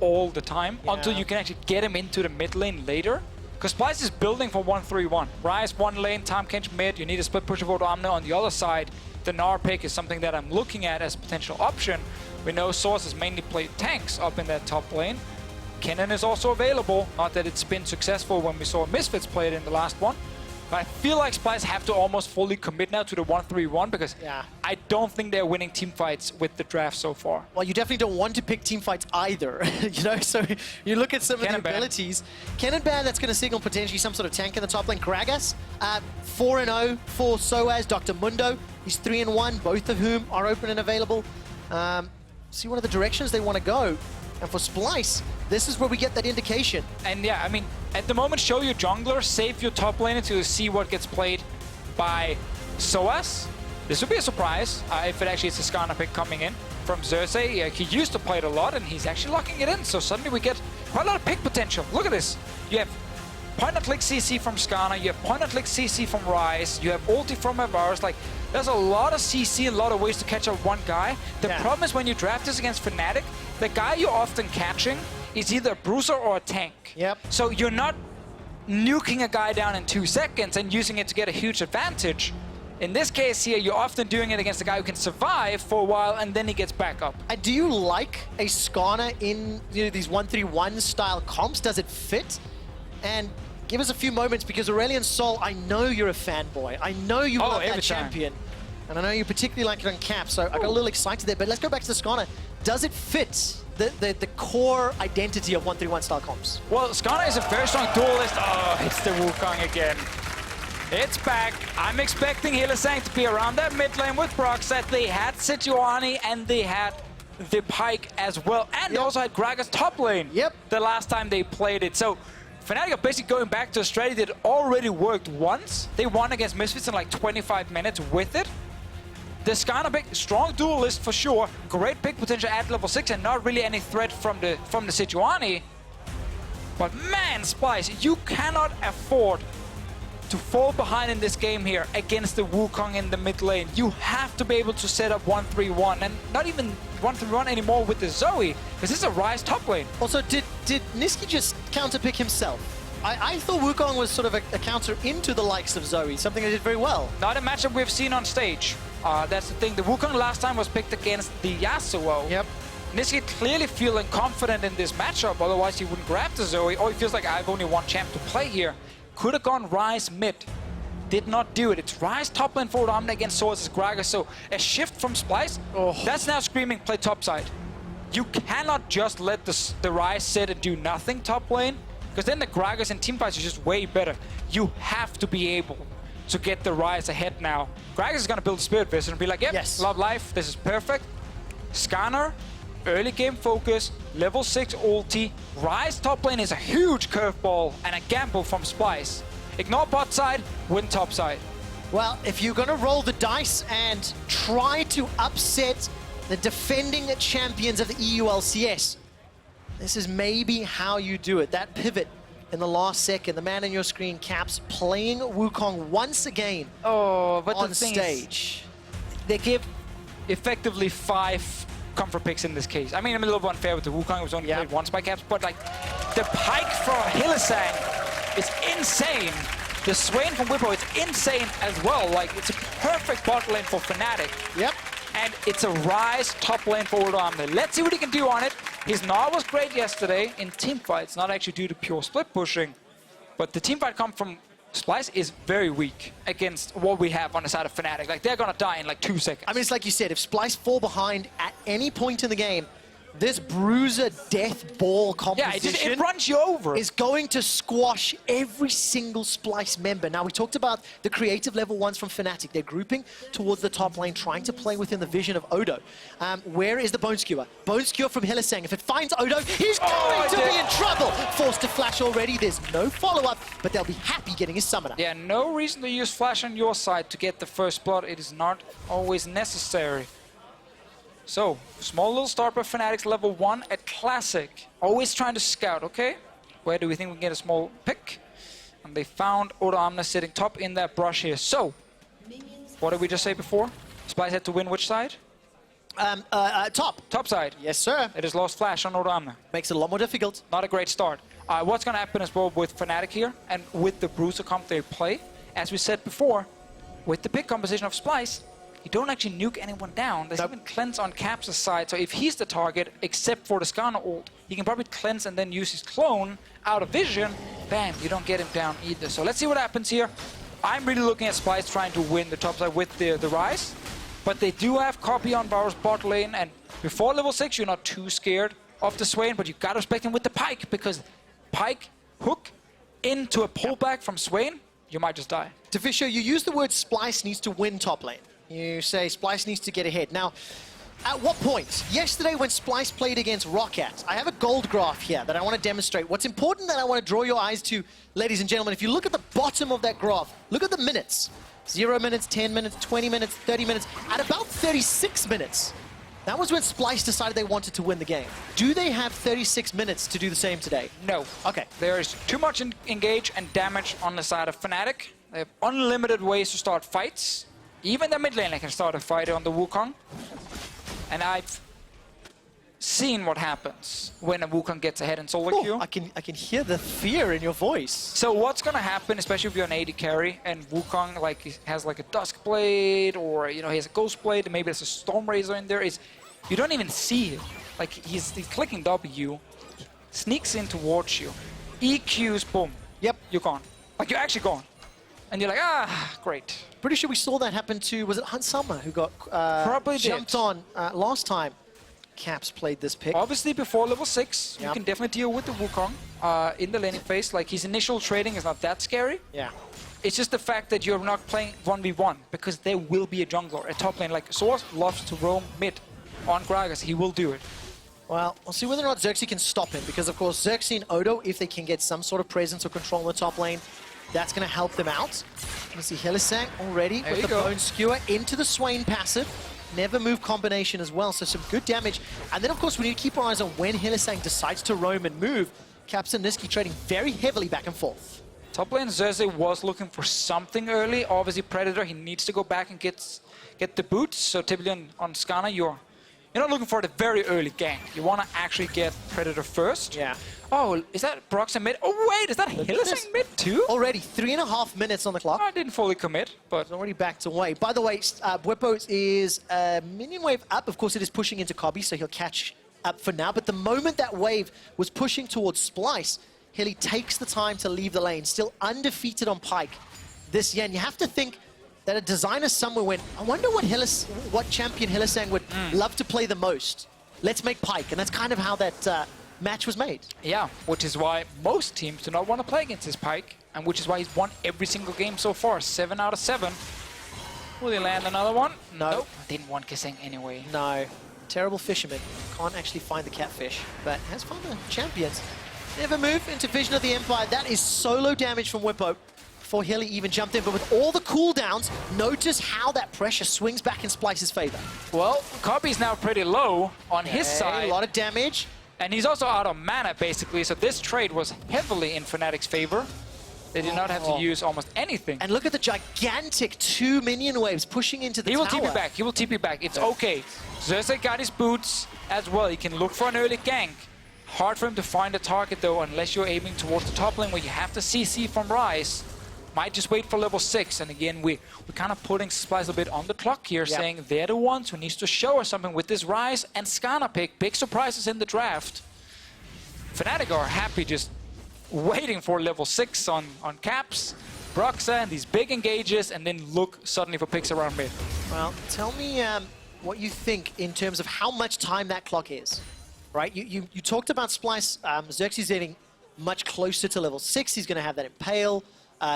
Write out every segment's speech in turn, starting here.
all the time until you can actually get him into the mid lane later. Because Splyce is building for 1-3-1. Ryze one lane, Tahm Kench mid, you need a split push of Odoamne on the other side. The Gnar pick is something that I'm looking at as a potential option. We know sOAZ has mainly played tanks up in that top lane. Kennen is also available, not that it's been successful when we saw Misfits play it in the last one. But I feel like Splyce have to almost fully commit now to the 1-3-1 because I don't think they're winning team fights with the draft so far. Well, you definitely don't want to pick team fights either, you know, so you look at some of the abilities. Kennen ban, that's going to signal potentially some sort of tank in the top lane. Gragas, 4-0 for sOAZ, Dr. Mundo, he's 3-1, both of whom are open and available. See one of the directions they want to go. And for Splyce, this is where we get that indication. And yeah, I mean, at the moment, show your jungler, save your top lane to see what gets played by sOAZ. This would be a surprise if it actually is a Skarner pick coming in from Xerxe. He used to play it a lot, and he's actually locking it in. So suddenly we get quite a lot of pick potential. Look at this. You have point-and-click CC from Skarner, you have point-and-click CC from Ryze, you have ulti from Varus. Like, there's a lot of CC and a lot of ways to catch up one guy. The problem is when you draft this against Fnatic, the guy you're often catching is either a bruiser or a tank. So you're not nuking a guy down in 2 seconds and using it to get a huge advantage. In this case here, you're often doing it against a guy who can survive for a while and then he gets back up. And do you like a Skarner in these 1-3-1 style comps? Does it fit? And give us a few moments, because Aurelion Sol, I know you're a fanboy. I know you love that champion. And I know you particularly like it on cap, so I got a little excited there. But let's go back to the Skarner. Does it fit the core identity of 1-3-1 style comps? Well, Skarner is a very strong duelist. Oh, it's the Wukong again. It's back. I'm expecting Hylissang to be around that mid lane with Broxah. They had Sejuani and they had the Pyke as well. And they also had Gragas top lane the last time they played it. So Fnatic are basically going back to a strategy that already worked once. They won against Misfits in like 25 minutes with it. The Skarner pick, strong duelist for sure. Great pick potential at level 6 and not really any threat from the Sejuani. But man, Splyce, you cannot afford to fall behind in this game here against the Wukong in the mid lane. You have to be able to set up 1-3-1 and not even 1-3-1 anymore with the Zoe, because this is a Ryze top lane. Also, did Nisqy just counterpick himself? I thought Wukong was sort of a counter into the likes of Zoe, something they did very well. Not a matchup we've seen on stage. That's the thing. The Wukong last time was picked against the Yasuo. Nisqy clearly feeling confident in this matchup, otherwise he wouldn't grab the Zoe. Or he feels like, I've only one champ to play here. Could have gone Ryze mid. Did not do it. It's Ryze top lane for Odoamne against sOAZ's Gragas. So a shift from Splyce, that's now screaming play top side. You cannot just let the Ryze sit and do nothing top lane, because then the Gragas and teamfights are just way better. You have to be able to get the Ryze ahead now. Gragas is going to build a Spirit Vision and be like, yep, love life, this is perfect. Skarner, early game focus, level 6 ulti. Ryze top lane is a huge curveball and a gamble from Splyce. Ignore bot side, win top side. Well, if you're going to roll the dice and try to upset the defending champions of the EU LCS, this is maybe how you do it. That pivot in the last second, the man on your screen, Caps, playing Wukong once again on stage. They give effectively 5 comfort picks in this case. I mean, I'm a little bit unfair with the Wukong. It was only played once by Caps, but like the Pyke from Hylissang is insane. The Swain from Bwipo is insane as well. Like, it's a perfect bot lane for Fnatic. And it's a Ryze top lane for Odoamne. Let's see what he can do on it. His Gnar was great yesterday in teamfights, not actually due to pure split pushing. But the teamfight come from Splyce is very weak against what we have on the side of Fnatic. Like, they're gonna die in like 2 seconds. I mean, it's like you said, if Splyce fall behind at any point in the game, this bruiser death ball composition it runs you over. Is going to squash every single Splyce member. Now, we talked about the creative level ones from Fnatic. They're grouping towards the top lane, trying to play within the vision of Odo. Where is the Bone Skewer? Bone Skewer from Hylissang. If it finds Odo, he's going to be in trouble. Forced to flash already. There's no follow-up, but they'll be happy getting his summoner. Yeah, no reason to use flash on your side to get the first blood. It is not always necessary. So, small little start by Fnatic's level 1 at Classic. Always trying to scout, okay? Where do we think we can get a small pick? And they found Odoamne sitting top in that brush here. So, what did we just say before? Splyce had to win which side? Top. Top side. Yes, sir. It has lost flash on Odoamne. Makes it a lot more difficult. Not a great start. What's going to happen as well with Fnatic here and with the Broxah comp they play, as we said before, with the pick composition of Splyce, you don't actually nuke anyone down. There's even cleanse on Caps' side, so if he's the target, except for the Skarner ult, he can probably cleanse and then use his clone out of vision. Bam, you don't get him down either. So let's see what happens here. I'm really looking at Splyce trying to win the top side with the Ryze, but they do have Kobbe on Varus bot lane, and before level 6, you're not too scared of the Swain, but you gotta respect him with the Pyke, because Pyke hook into a pullback from Swain, you might just die. Deficio, you use the word Splyce needs to win top lane. You say Splyce needs to get ahead. Now, at what point? Yesterday when Splyce played against Roccat, I have a gold graph here that I want to demonstrate. What's important that I want to draw your eyes to, ladies and gentlemen, if you look at the bottom of that graph, look at the minutes. 0 minutes, 10 minutes, 20 minutes, 30 minutes. At about 36 minutes, that was when Splyce decided they wanted to win the game. Do they have 36 minutes to do the same today? No. Okay. There is too much engage and damage on the side of Fnatic. They have unlimited ways to start fights. Even the mid laner can start a fight on the Wukong. And I've seen what happens when a Wukong gets ahead in solo queue. I can hear the fear in your voice. So what's gonna happen, especially if you're an AD carry and Wukong has like a Dusk Blade, or he has a Ghost Blade, and maybe there's a Storm Razor in there, is you don't even see him. Like he's clicking W, sneaks in towards you, EQs, boom. Yep. You're gone. Like you're actually gone. And you're like, great. Pretty sure we saw that happen to, was it Hunt Summer who got jumped on last time Caps played this pick? Obviously, before level 6, you can definitely deal with the Wukong in the laning phase. Like, his initial trading is not that scary. Yeah. It's just the fact that you're not playing 1v1, because there will be a jungler, a top lane. Like, sOAZ loves to roam mid on Gragas. He will do it. Well, we'll see whether or not Xerxe can stop him, because, of course, Xerxe and Odo, if they can get some sort of presence or control in the top lane, that's going to help them out. You see Hylissang already with the Bone Skewer into the Swain passive. Never move combination as well, so some good damage. And then, of course, we need to keep our eyes on when Hylissang decides to roam and move. Caps and Nisqy trading very heavily back and forth. Top lane Xerxe was looking for something early. Obviously, Predator, he needs to go back and get the boots. So typically on Skarner, you're not looking for the very early gank. You want to actually get Predator first. Yeah. Oh, is that Broxah mid? Oh, wait, is that Hylissang mid too? Already 3.5 minutes on the clock. I didn't fully commit, but... It's already backed away. By the way, Bwipo is minion wave up. Of course, it is pushing into Kobbe, so he'll catch up for now. But the moment that wave was pushing towards Splyce, Hilly takes the time to leave the lane. Still undefeated on Pyke this year. And you have to think that a designer somewhere went, I wonder what champion Hylissang would love to play the most. Let's make Pyke. And that's kind of how that... match was made. Yeah, which is why most teams do not want to play against this Pyke, and which is why he's won every single game so far, 7 out of 7. Will he land another one? No. Nope. Didn't want Kasing anyway. No. Terrible fisherman. Can't actually find the catfish, but has found the champions. Never move into Vision of the Empire. That is solo damage from Bwipo before Hilly even jumped in, but with all the cooldowns, notice how that pressure swings back in Splyce's favor. Well, Kobbe's now pretty low on his side. A lot of damage. And he's also out of mana, basically, so this trade was heavily in Fnatic's favor. They did not have to use almost anything. And look at the gigantic 2 minion waves pushing into the tower. He will TP back. He will TP back. It's okay. Xerxe got his boots as well. He can look for an early gank. Hard for him to find a target, though, unless you're aiming towards the top lane where you have to CC from Ryze. Might just wait for level 6. And again, we're kind of putting Splyce a bit on the clock here, saying they're the ones who needs to show us something with this Ryze and Skarner pick. Big surprises in the draft. Fnatic are happy just waiting for level 6 on Caps, Broxah, and these big engages, and then look suddenly for picks around mid. Well, tell me what you think in terms of how much time that clock is, right? You talked about Splyce. Xerxe is getting much closer to level 6. He's going to have that Impale,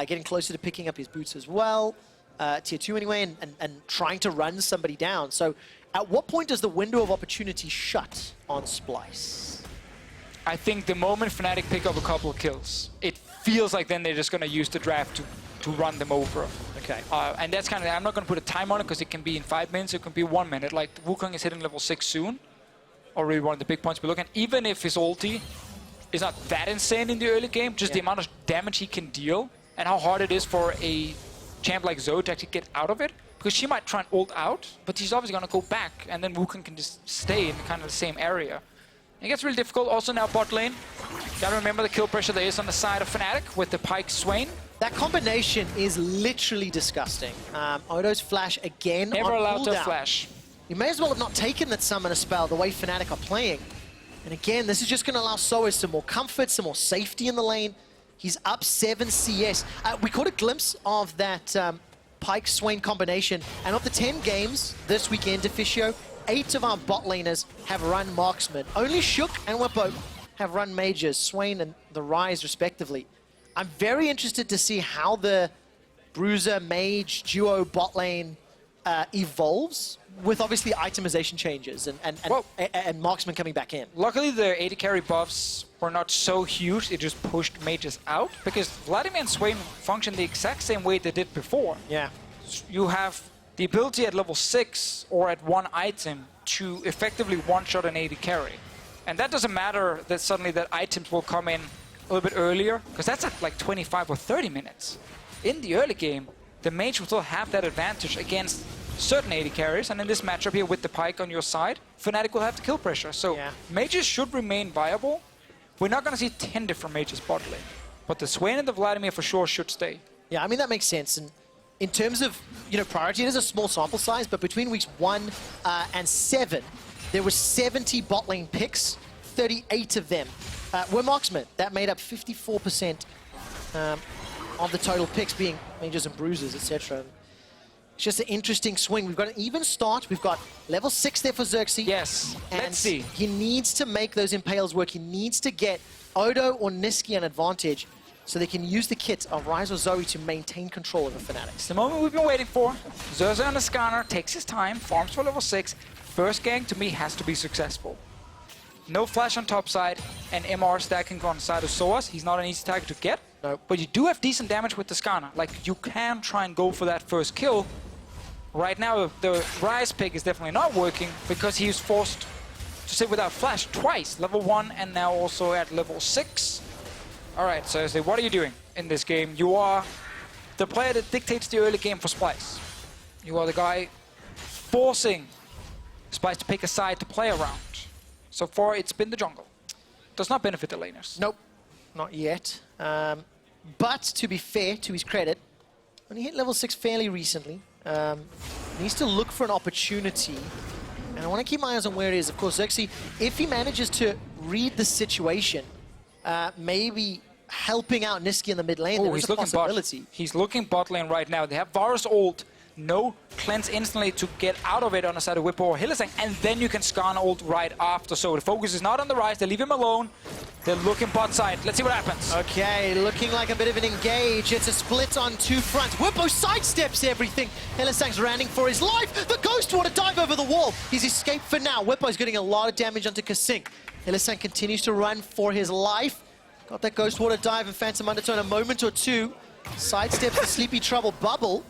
getting closer to picking up his boots as well, tier 2 anyway, and trying to run somebody down. So at what point does the window of opportunity shut on Splyce? I think the moment Fnatic pick up a couple of kills, it feels like then they're just going to use the draft to run them over. Okay. And that's kind of, I'm not going to put a time on it because it can be in 5 minutes, it can be 1 minute. Like, Wukong is hitting level 6 soon. Already one of the big points we look at. Even if his ulti is not that insane in the early game, just the amount of damage he can deal and how hard it is for a champ like Zoe to actually get out of it. because she might try and ult out, but she's obviously going to go back, and then Wukong can just stay in kind of the same area. It gets really difficult. Also now bot lane. Gotta remember the kill pressure there is on the side of Fnatic with the Pyke Swain. That combination is literally disgusting. Odo's flash again Never on allowed to cooldown. flash. You may as well have not taken that Summoner spell the way Fnatic are playing. And again, this is just going to allow sOAZ some more comfort, some more safety in the lane. He's up 7 CS. We caught a glimpse of that Pyke Swain combination. And of the 10 games this weekend, Deficio, 8 of our bot laners have run marksman. Only Shook and Bwipo have run mages, Swain and the Ryze respectively. I'm very interested to see how the Bruiser Mage duo bot lane evolves with obviously itemization changes and marksman coming back in. Luckily the AD carry buffs were not so huge, it just pushed mages out, because Vladimir and Swain function the exact same way they did before. Yeah. You have the ability at level 6 or at one item to effectively one-shot an AD carry. And that doesn't matter that suddenly that items will come in a little bit earlier, because that's at like 25 or 30 minutes. In the early game, the mage will still have that advantage against certain AD carries, and in this matchup here with the Pyke on your side, Fnatic will have the kill pressure. So mages should remain viable. We're not going to see 10 different mages bot lane, but the Swain and the Vladimir for sure should stay. Yeah, I mean, that makes sense. And in terms of, priority, it is a small sample size, but between weeks 1 and 7, there were 70 bot lane picks, 38 of them were marksmen. That made up 54% of the total picks being mages and bruisers, etc. It's just an interesting swing. We've got an even start. We've got level 6 there for Xerxe. Yes, let's see. He needs to make those impales work. He needs to get Odo or Nisqy an advantage so they can use the kit of Ryze or Zoe to maintain control of the Fnatic. It's the moment we've been waiting for. Xerxe on the Skarner takes his time, farms for level 6. First gang, to me, has to be successful. No flash on top side, and MR stacking on the side of sOAZ. He's not an easy target to get, but you do have decent damage with the Skarner. Like, you can try and go for that first kill. Right now, the Ryze pick is definitely not working because he's forced to sit without flash twice. Level 1 and now also at level 6. Alright, so what are you doing in this game? You are the player that dictates the early game for Splyce. You are the guy forcing Splyce to pick a side to play around. So far, it's been the jungle. Does not benefit the laners. Nope, not yet. But to be fair, to his credit, when he hit level 6 fairly recently, needs to look for an opportunity. And I want to keep my eyes on where it is. Of course, Xerxe, if he manages to read the situation, maybe helping out Nisqy in the mid lane, there is a possibility. He's looking bot lane right now. They have Varus ult. No cleanse instantly to get out of it on the side of Bwipo or Hylissang, and then you can Skarner ult right after. So the focus is not on the Ryze, they leave him alone. They're looking bot side. Let's see what happens. Okay, looking like a bit of an engage. It's a split on 2 fronts. Bwipo sidesteps everything. Hylissang's running for his life. The Ghost Water dive over the wall. He's escaped for now. Bwipo's getting a lot of damage onto Kasing. Hylissang continues to run for his life. Got that Ghost Water dive and Phantom Undertow in a moment or two. Sidesteps the Sleepy Trouble bubble.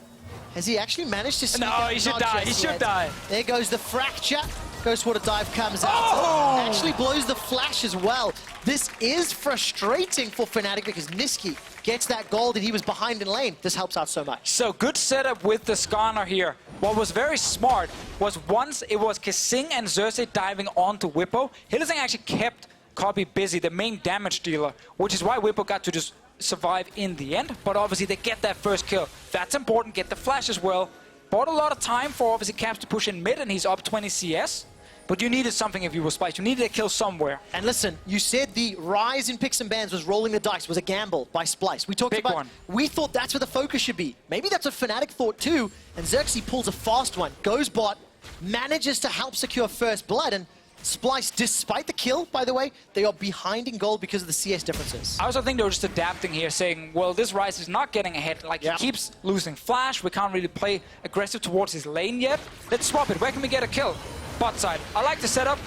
Has he actually managed to sneak out? No, he should die. He should die. There goes the fracture. Ghost Water dive comes out. Oh! Actually blows the flash as well. This is frustrating for Fnatic because Nisqy gets that gold and he was behind in lane. This helps out so much. So good setup with the Skarner here. What was very smart was once it was Kasing and Xerxe diving onto Bwipo, Hylissang actually kept Kobbe busy, the main damage dealer, which is why Bwipo got to just survive in the end, but obviously they get that first kill. That's important, get the flash as well. Bought a lot of time for obviously Caps to push in mid, and he's up 20 CS. But you needed something if you were Splyce. You needed a kill somewhere. And listen, you said the Ryze in picks and bans was rolling the dice, was a gamble by Splyce. We talked about, we thought that's where the focus should be. Maybe that's what Fnatic thought too, and Xerxe pulls a fast one, goes bot, manages to help secure first blood, and Splyce, despite the kill, by the way, they are behind in gold because of the CS differences. I also think they were just adapting here, saying, well, this Ryze is not getting ahead. Like, he keeps losing flash. We can't really play aggressive towards his lane yet. Let's swap it. Where can we get a kill? Bot side. I like the setup.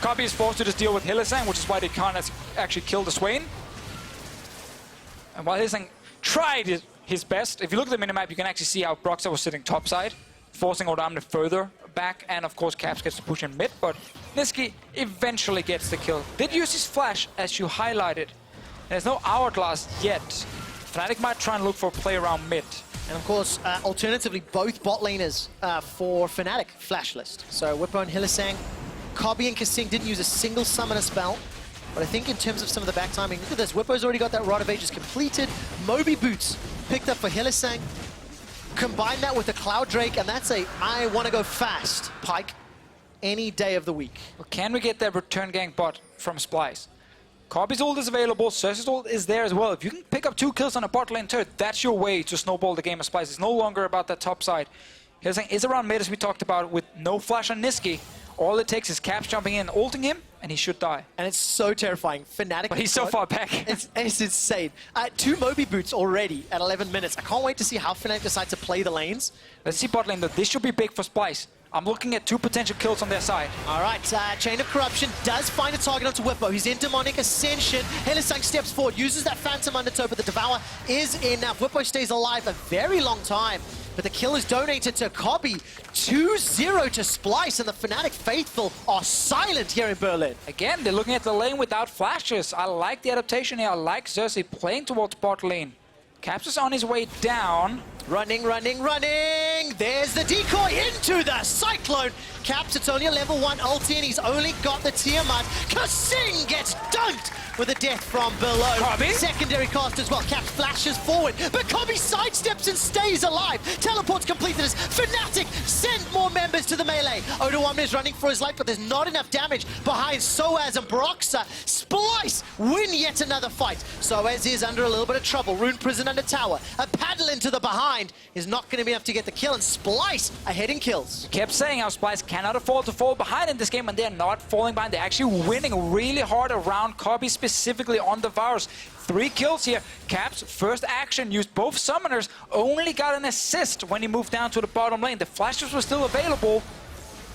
Kobbe is forced to just deal with Hylissang, which is why they can't actually kill the Swain. And while Hylissang tried his best, if you look at the minimap, you can actually see how Broxah was sitting topside, forcing Odoamne further back, and of course Caps gets to push in mid, but Nisqy eventually gets the kill. Did use his flash, as you highlighted. There's no hourglass yet. Fnatic might try and look for a play around mid. And of course, alternatively, both bot laners for Fnatic flash list. So Bwipo and Hylissang, Kobbe and Kasing didn't use a single summoner spell. But I think in terms of some of the back timing, look at this. Bwipo's already got that Rod of Ages completed. Moby Boots picked up for Hylissang. Combine that with the Cloud Drake, and that's a I want to go fast Pyke any day of the week. Well, can we get that return gank bot from Splyce? Kobbe's ult is available, Xerxe's ult is there as well. If you can pick up 2 kills on a bot lane turret, that's your way to snowball the game of Splyce. It's no longer about that top side. Hylissang is around mid, as we talked about, with no flash on Nisqy. All it takes is Caps jumping in and ulting him, and he should die. And it's so terrifying. Fnatic. But he's so far back. It's insane. 2 Moby Boots already at 11 minutes. I can't wait to see how Fnatic decide to play the lanes. Let's see bot lane, though. This should be big for Splyce. I'm looking at 2 potential kills on their side. All right, Chain of Corruption does find a target onto Bwipo. He's in Demonic Ascension. Hylissang steps forward, uses that Phantom Undertow, but the Devour is in now. Bwipo stays alive a very long time, but the kill is donated to Kobbe. 2-0 to Splyce, and the Fnatic faithful are silent here in Berlin. Again, they're looking at the lane without flashes. I like the adaptation here. I like Xerxe playing towards bot lane. Caps is on his way down. Running, running, running! There's the decoy into the Cyclone! Caps, it's only a level 1 ulti, and he's only got the Tiamat. Kasing gets dunked with a death from below. Kobbe? Secondary cast as well. Caps flashes forward, but Kobbe sidesteps and stays alive. Teleport's completed as Fnatic send more members to the melee. Odoamne is running for his life, but there's not enough damage behind sOAZ and Broxah. Splyce win yet another fight. sOAZ is under a little bit of trouble. Rune Prison under tower. A paddle into the behind is not going to be enough to get the kill, and Splyce ahead in kills. Kept saying how Splyce cannot afford to fall behind in this game, and they're not falling behind. They're actually winning really hard around Kobbe, specifically on the Varus. 3 kills here. Caps, first action, used both summoners, only got an assist when he moved down to the bottom lane. The flashes were still available.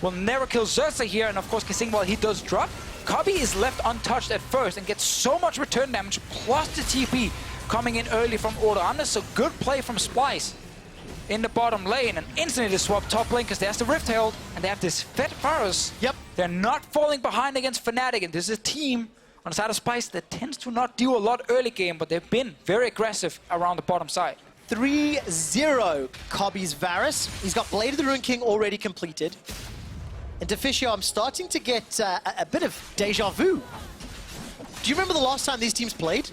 Will never kill Xerxe here, and of course Kasing, while he does drop, Kobbe is left untouched at first and gets so much return damage, plus the TP coming in early from Odoamne. So good play from Splyce in the bottom lane, and instantly they swap top lane because there's the Rift Herald and they have this fed Varus. Yep. They're not falling behind against Fnatic, and this is a team on the side of Splyce that tends to not do a lot early game, but they've been very aggressive around the bottom side. 3-0 Kobbe's Varus. He's got Blade of the Rune King already completed. And Deficio, I'm starting to get a bit of deja vu. Do you remember the last time these teams played?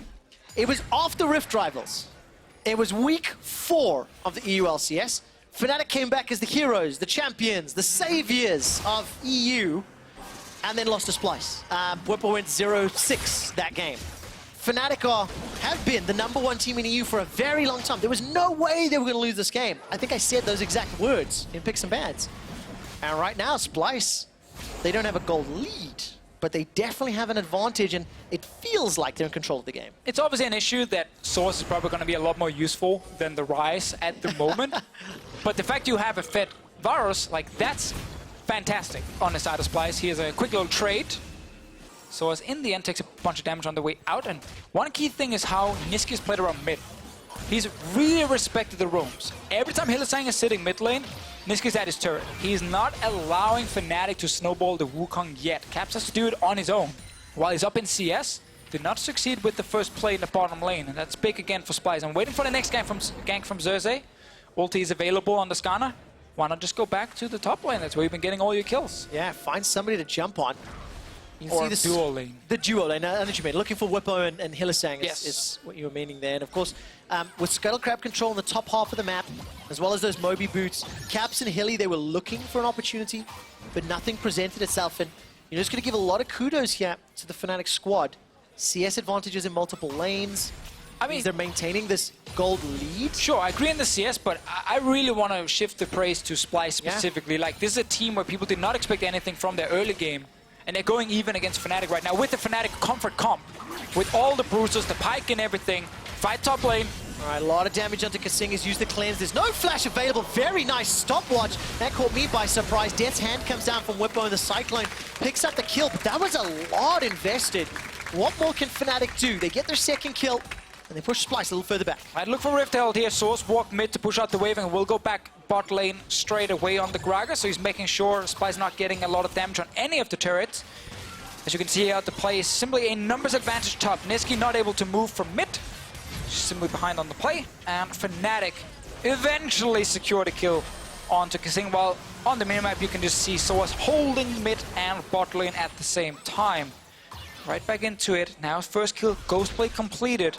It was after Rift Rivals. It was week 4 of the EU LCS. Fnatic came back as the heroes, the champions, the saviors of EU, and then lost to Splyce. Bwipo went 0-6 that game. Fnatic have been the #1 team in EU for a very long time. There was no way they were going to lose this game. I think I said those exact words in Picks and Bads. And right now, Splyce, they don't have a gold lead, but they definitely have an advantage, and it feels like they're in control of the game. It's obviously an issue that sOAZ is probably going to be a lot more useful than the Ryze at the moment. But the fact you have a fed Varus, like, that's fantastic on the side of Splyce. He has a quick little trade. sOAZ in the end takes a bunch of damage on the way out. And one key thing is how Nisqy is played around mid. He's really respected the roams. Every time Hylissang is sitting mid lane, Nisqy's at his turret. He's not allowing Fnatic to snowball the Wukong yet. Caps has to do it on his own. While he's up in CS, did not succeed with the first play in the bottom lane, and that's big again for Splyce. I'm waiting for the next gank from Xerxe. Ulti is available on the Skarner. Why not just go back to the top lane? That's where you've been getting all your kills. Yeah, find somebody to jump on. You can or see this, dual lane. The dual lane, I know what you mean. Looking for Bwipo and Hylissang Yes. is what you were meaning there. And of course, with Scuttle Crab control in the top half of the map, as well as those Moby Boots, Caps and Hilly, they were looking for an opportunity, but nothing presented itself. And you're just going to give a lot of kudos here to the Fnatic squad. CS advantages in multiple lanes. I mean, they're maintaining this gold lead. Sure, I agree in the CS, but I really want to shift the praise to Splyce specifically. Yeah. Like, this is a team where people did not expect anything from their early game, and they're going even against Fnatic right now with the Fnatic comfort comp. With all the bruisers, the Pyke and everything. Fight top lane. All right, a lot of damage onto Kasing. He's used the cleanse. There's no flash available. Very nice stopwatch. That caught me by surprise. Death's hand comes down from Bwipo and the Cyclone. Picks up the kill, but that was a lot invested. What more can Fnatic do? They get their second kill, and they push Splyce a little further back. I'd look for Rift Herald here. sOAZ walk mid to push out the wave, and will go back bot lane straight away on the Gragas. So he's making sure Splyce not getting a lot of damage on any of the turrets. As you can see here, the play is simply a numbers advantage top. Nisqy not able to move from mid. Simply behind on the play. And Fnatic eventually secure the kill onto Kasing, while on the minimap you can just see sOAZ holding mid and bot lane at the same time. Right back into it. Now first kill, Ghostblade completed.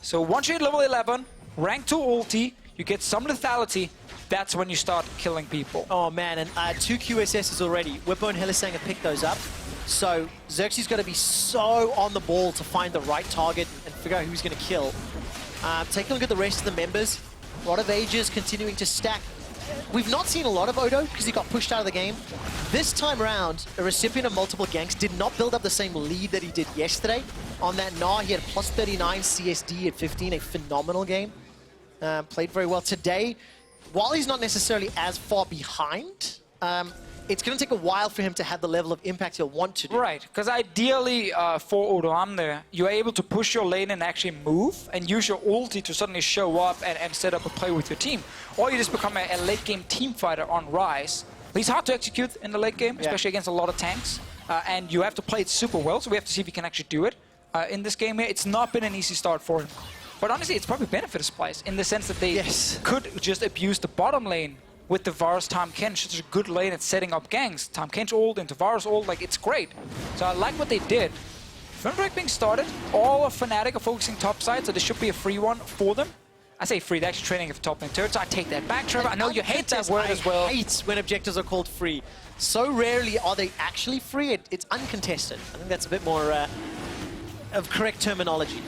So once you hit level 11, rank 2 ulti, you get some lethality, that's when you start killing people. Oh man, and 2 QSSs already. Bwipo and Hylissang have picked those up. So Xerxe's got to be so on the ball to find the right target and figure out who's going to kill. Take a look at the rest of the members. A lot of Ages continuing to stack. We've not seen a lot of Odo because he got pushed out of the game. This time around, a recipient of multiple ganks did not build up the same lead that he did yesterday. On that Gnar, he had plus 39 CSD at 15, a phenomenal game. Played very well today. While he's not necessarily as far behind, it's going to take a while for him to have the level of impact he'll want to do. Right, because ideally for Odoamne, you're able to push your lane and actually move and use your ulti to suddenly show up and set up a play with your team. Or you just become a late game team fighter on Ryze. He's hard to execute in the late game, especially against a lot of tanks. And you have to play it super well, so we have to see if he can actually do it in this game here. It's not been an easy start for him. But honestly, it's probably benefited Splyce in the sense that they could just abuse the bottom lane with the Varus Tahm Kench. It's a good lane at setting up ganks. Tahm Kench ult into Varus ult, like it's great. So I like what they did. Fnatic being started, all of Fnatic are focusing top side, so this should be a free one for them. I say free, they're actually training for top lane turrets, so I take that back, Trevor. I know you hate that word as well. I hate when objectives are called free. So rarely are they actually free, it's uncontested. I think that's a bit more of correct terminology.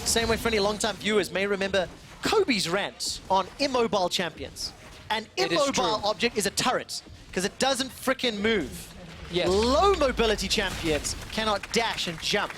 Same way for any long-time viewers may remember Kobbe's rant on immobile champions. An immobile object is a turret, because it doesn't frickin' move. Yes. Low mobility champions cannot dash and jump.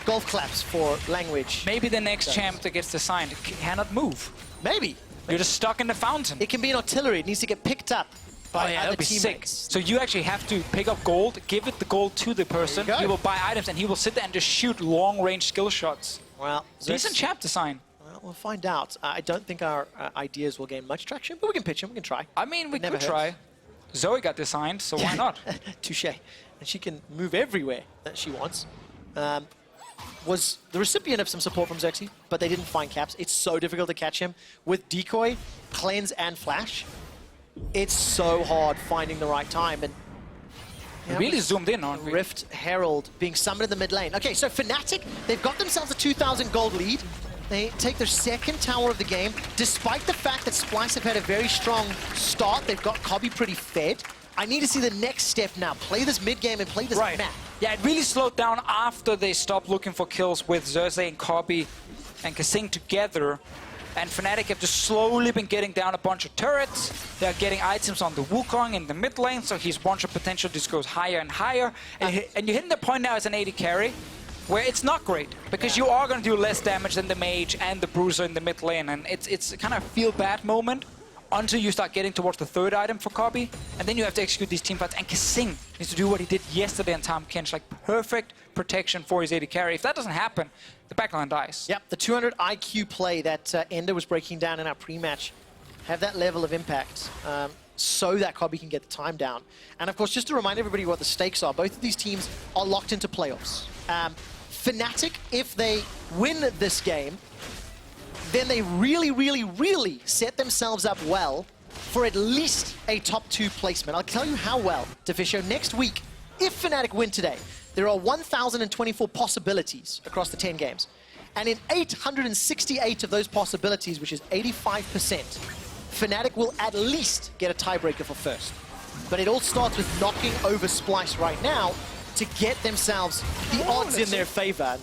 Golf claps for language. Maybe the next champ that gets assigned cannot move. Maybe. You're just stuck in the fountain. It can be an artillery. It needs to get picked up by other that'd be teammates. sick. So you actually have to pick up gold, give it the gold to the person, he will buy items, and he will sit there and just shoot long-range skill shots. Well, decent champ design. Well, we'll find out. I don't think our ideas will gain much traction, but we can pitch him, we can try. I mean, we could try. Zoe got designed, so why not? Touche. And she can move everywhere that she wants. Was the recipient of some support from Xerxe, but they didn't find caps. It's so difficult to catch him. With Decoy, Cleanse, and Flash, it's so hard finding the right time. And really zoomed in on Rift Herald being summoned in the mid lane. Okay, so Fnatic, they've got themselves a 2,000 gold lead. They take their second tower of the game. Despite the fact that Splyce have had a very strong start, they've got Kobbe pretty fed. I need to see the next step now. Play this mid game and play this map. Yeah, it really slowed down after they stopped looking for kills with Xerxe and Kobbe and Kasing together. And Fnatic have just slowly been getting down a bunch of turrets. They're getting items on the Wukong in the mid lane, so his one-shot potential just goes higher and higher. And you're hitting the point now as an AD carry, where it's not great, because you are going to do less damage than the mage and the bruiser in the mid lane, and it's kind of a feel-bad moment until you start getting towards the third item for Kobbe, and then you have to execute these team fights, and Kasing needs to do what he did yesterday on Tahm Kench, like perfect protection for his AD carry. If that doesn't happen, the backline dies. Yep, the 200 IQ play that Ender was breaking down in our pre-match have that level of impact so that Kobbe can get the time down. And of course, just to remind everybody what the stakes are, both of these teams are locked into playoffs. Fnatic, if they win this game, then they really, really, really set themselves up well for at least a top 2 placement. I'll tell you how well, Deficio. Next week, if Fnatic win today, there are 1,024 possibilities across the 10 games. And in 868 of those possibilities, which is 85%, Fnatic will at least get a tiebreaker for first. But it all starts with knocking over Splyce right now to get themselves the odds in their favor.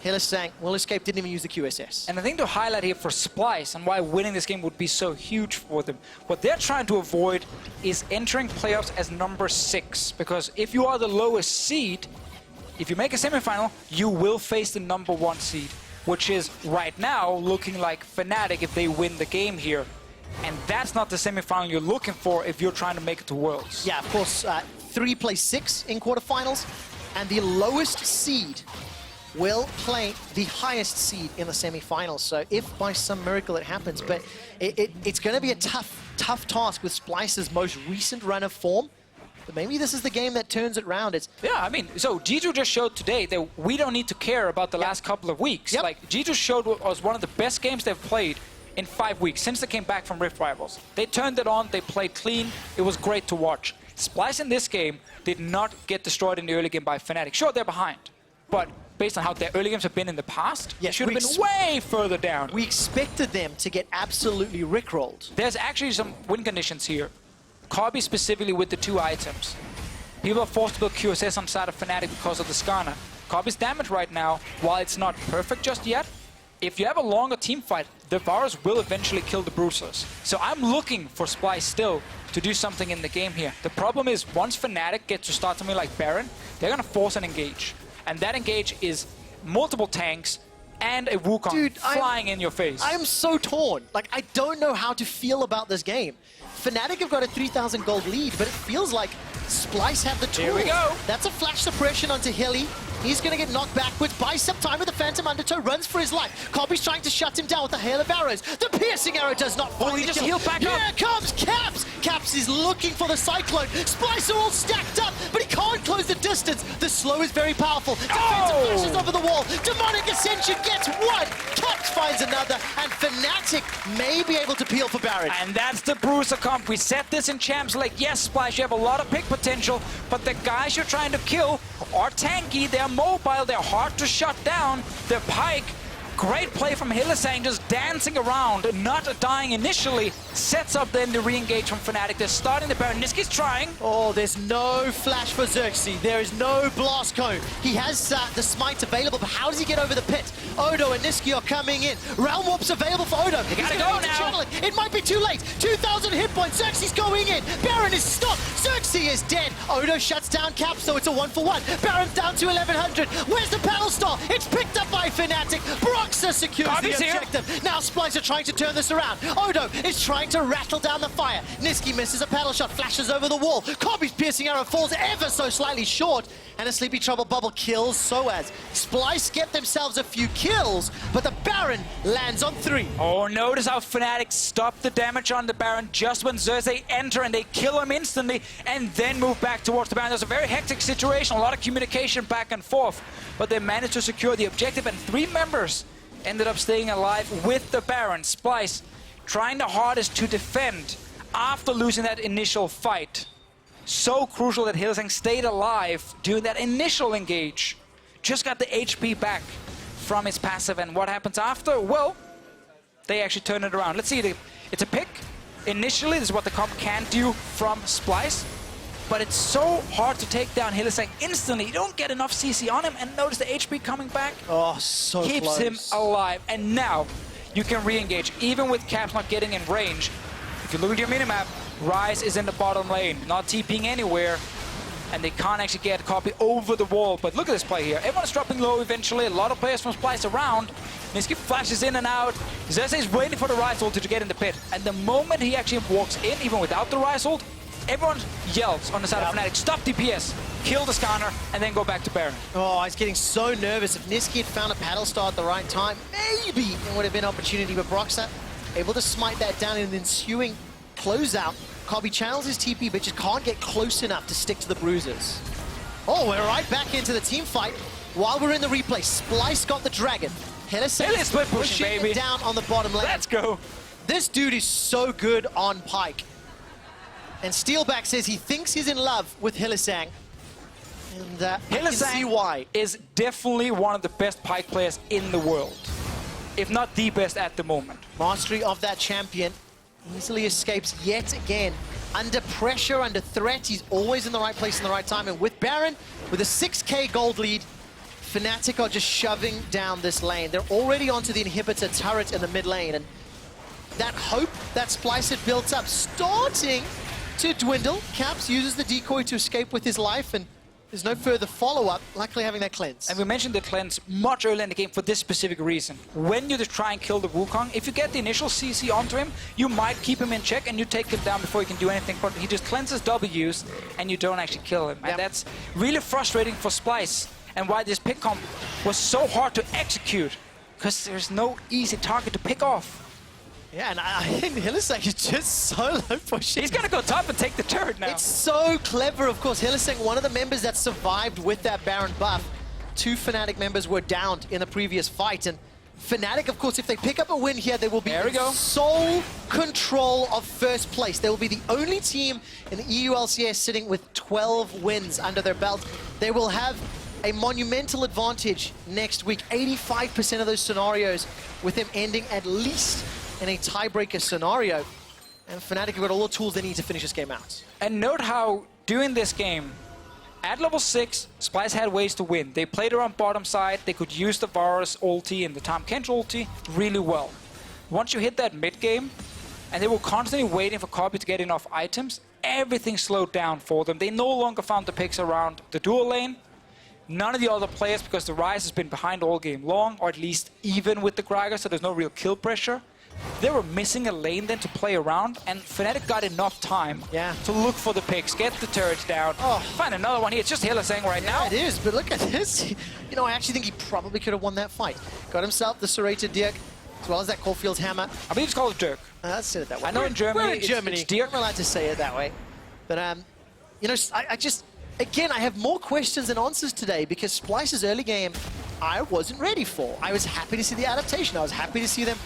Hylissang, well, Escape didn't even use the QSS. And the thing to highlight here for Splyce and why winning this game would be so huge for them, what they're trying to avoid is entering playoffs as number 6. Because if you are the lowest seed, if you make a semifinal, you will face the number 1 seed, which is right now looking like Fnatic if they win the game here. And that's not the semifinal you're looking for if you're trying to make it to Worlds. Yeah, of course, 3 plays 6 in quarterfinals, and the lowest seed will play the highest seed in the semifinals. So if by some miracle it happens, but it's going to be a tough task with Splyce's most recent run of form. But maybe this is the game that turns it around. Yeah, I mean, so G2 just showed today that we don't need to care about the last couple of weeks. Like, G2 showed what was one of the best games they've played in 5 weeks, since they came back from Rift Rivals. They turned it on, they played clean, it was great to watch. Splyce in this game did not get destroyed in the early game by Fnatic. Sure, they're behind, but based on how their early games have been in the past, they should have been way further down. We expected them to get absolutely rickrolled. There's actually some win conditions here. Kobbe specifically with the 2 items. People are forced to build QSS on side of Fnatic because of the Skarner. Kobbe's damage right now, while it's not perfect just yet, if you have a longer team fight, the Varus will eventually kill the Bruisers. So I'm looking for Splyce still to do something in the game here. The problem is, once Fnatic get to start something like Baron, they're gonna force an engage. And that engage is multiple tanks and a Wukong flying in your face. I'm so torn. Like, I don't know how to feel about this game. Fnatic have got a 3,000 gold lead, but it feels like Splyce have the tools. Here we go. That's a flash suppression onto Hilly. He's going to get knocked backwards. Bicep time with the Phantom Undertow, runs for his life. Kobbe's trying to shut him down with the Hail of Arrows. The piercing arrow does not find he the just kill. healed back up. Here comes Caps. Caps is looking for the Cyclone. Splyce are all stacked up, but he can't close the distance. The slow is very powerful. Defensive flashes over the wall. Demonic Ascension gets one. Caps finds another, and Fnatic may be able to peel for Baron. And that's the Bruiser comp. We said this in Champs, like, yes, Splyce, you have a lot of pick potential, but the guys you're trying to kill are tanky, they're mobile, they're hard to shut down. The Pyke, great play from Hylissang, just dancing around, not dying initially, sets up then the re-engage from Fnatic. They're starting the Baron. Nisqy's trying. Oh, there's no flash for Xerxe. There is no blast cone. He has the smite available, but how does he get over the pit? Odo and Nisqy are coming in. Realm Warp's available for Odo. They gotta go now. It might be too late. 2,000 hit points. Xerxe's going in. Baron is stopped. Xerxe is dead. Odo shuts down Cap, so it's a 1-for-1. Baron's down to 1,100. Where's the Battle Star? It's picked up by Fnatic. Broxah secures Kobbe's the objective. here. Now Splyce are trying to turn this around. Odo is trying to rattle down the fire. Nisqy misses a paddle shot, flashes over the wall. Kobbe's piercing arrow falls ever so slightly short, and a Sleepy Trouble bubble kills sOAZ. Splyce get themselves a few kills, but the Baron lands on 3. Oh, notice how Fnatic stop the damage on the Baron just when Xerxe enter and they kill him instantly and then move back towards the Baron. There's a very hectic situation, a lot of communication back and forth, but they managed to secure the objective, and 3 members ended up staying alive with the Baron. Splyce trying the hardest to defend after losing that initial fight. So crucial that Hylissang stayed alive during that initial engage. Just got the HP back from his passive, and what happens after? Well, they actually turn it around. Let's see, it's a pick. Initially, this is what the comp can do from Splyce, but it's so hard to take down Hylissang instantly. You don't get enough CC on him, and notice the HP coming back. Oh, so keeps close. him alive, and now you can re-engage, even with Caps not getting in range. If you look at your minimap, Ryze is in the bottom lane, not TPing anywhere, and they can't actually get Kobbe over the wall. But look at this play here. Everyone's dropping low eventually. A lot of players from Splyce around. Nisqy flashes in and out. Xerxe is waiting for the Ryze ult to get in the pit. And the moment he actually walks in, even without the Ryze ult, everyone yells on the side of Fnatic, stop DPS, kill the Skarner, and then go back to Baron. Oh, he's getting so nervous. If Nisqy had found a paddle star at the right time, maybe it would have been an opportunity, but Broxah able to smite that down in an ensuing closeout. Kobbe channels his TP, but just can't get close enough to stick to the bruisers. Oh, we're right back into the team fight. While we're in the replay, Splyce got the dragon. Hylissang is pushing it down on the bottom lane. Let's go. This dude is so good on Pyke. And Steelback says he thinks he's in love with Hylissang. And I can see why. Is definitely one of the best Pyke players in the world, if not the best at the moment. Mastery of that champion easily escapes yet again. Under pressure, under threat, he's always in the right place in the right time. And with Baron, with a 6k gold lead, Fnatic are just shoving down this lane. They're already onto the inhibitor turret in the mid lane. And that hope that Splyce had built up starting to dwindle. Caps uses the decoy to escape with his life, and there's no further follow-up, luckily having that cleanse. And we mentioned the cleanse much earlier in the game for this specific reason. When you just try and kill the Wukong, if you get the initial CC onto him, you might keep him in check and you take him down before he can do anything, but he just cleanses W's and you don't actually kill him. And that's really frustrating for Splyce, and why this pick comp was so hard to execute, because there's no easy target to pick off. Yeah, and I think Hylissang is just solo pushing. He's gonna go top and take the turret now. It's so clever, of course. Hylissang, one of the members that survived with that Baron buff. 2 Fnatic members were downed in the previous fight, and Fnatic, of course, if they pick up a win here, they will be in go. sole control of first place. They will be the only team in the EU LCS sitting with 12 wins under their belt. They will have a monumental advantage next week. 85% of those scenarios with them ending at least in a tiebreaker scenario. And Fnatic have got all the tools they need to finish this game out. And note how, during this game, at level 6, Splyce had ways to win. They played around bottom side. They could use the Varus ulti and the Tahm Kench ulti really well. Once you hit that mid game, and they were constantly waiting for Kobbe to get enough items, everything slowed down for them. They no longer found the picks around the dual lane. None of the other players, because the Ryze has been behind all game long, or at least even with the Gragas, so there's no real kill pressure. They were missing a lane then to play around, and Fnatic got enough time to look for the picks, get the turrets down, find another one here. It's just Hylissang right now. It is, but look at this. You know, I actually think he probably could have won that fight. Got himself the serrated Dirk, as well as that Caulfield's hammer. I believe it's called Dirk. Let's say it that way. I know in Germany, we're in Germany. it's Dirk. I'm allowed to say it that way. But, you know, I just, again, I have more questions than answers today because Splyce's early game, I wasn't ready for. I was happy to see the adaptation. I was happy to see them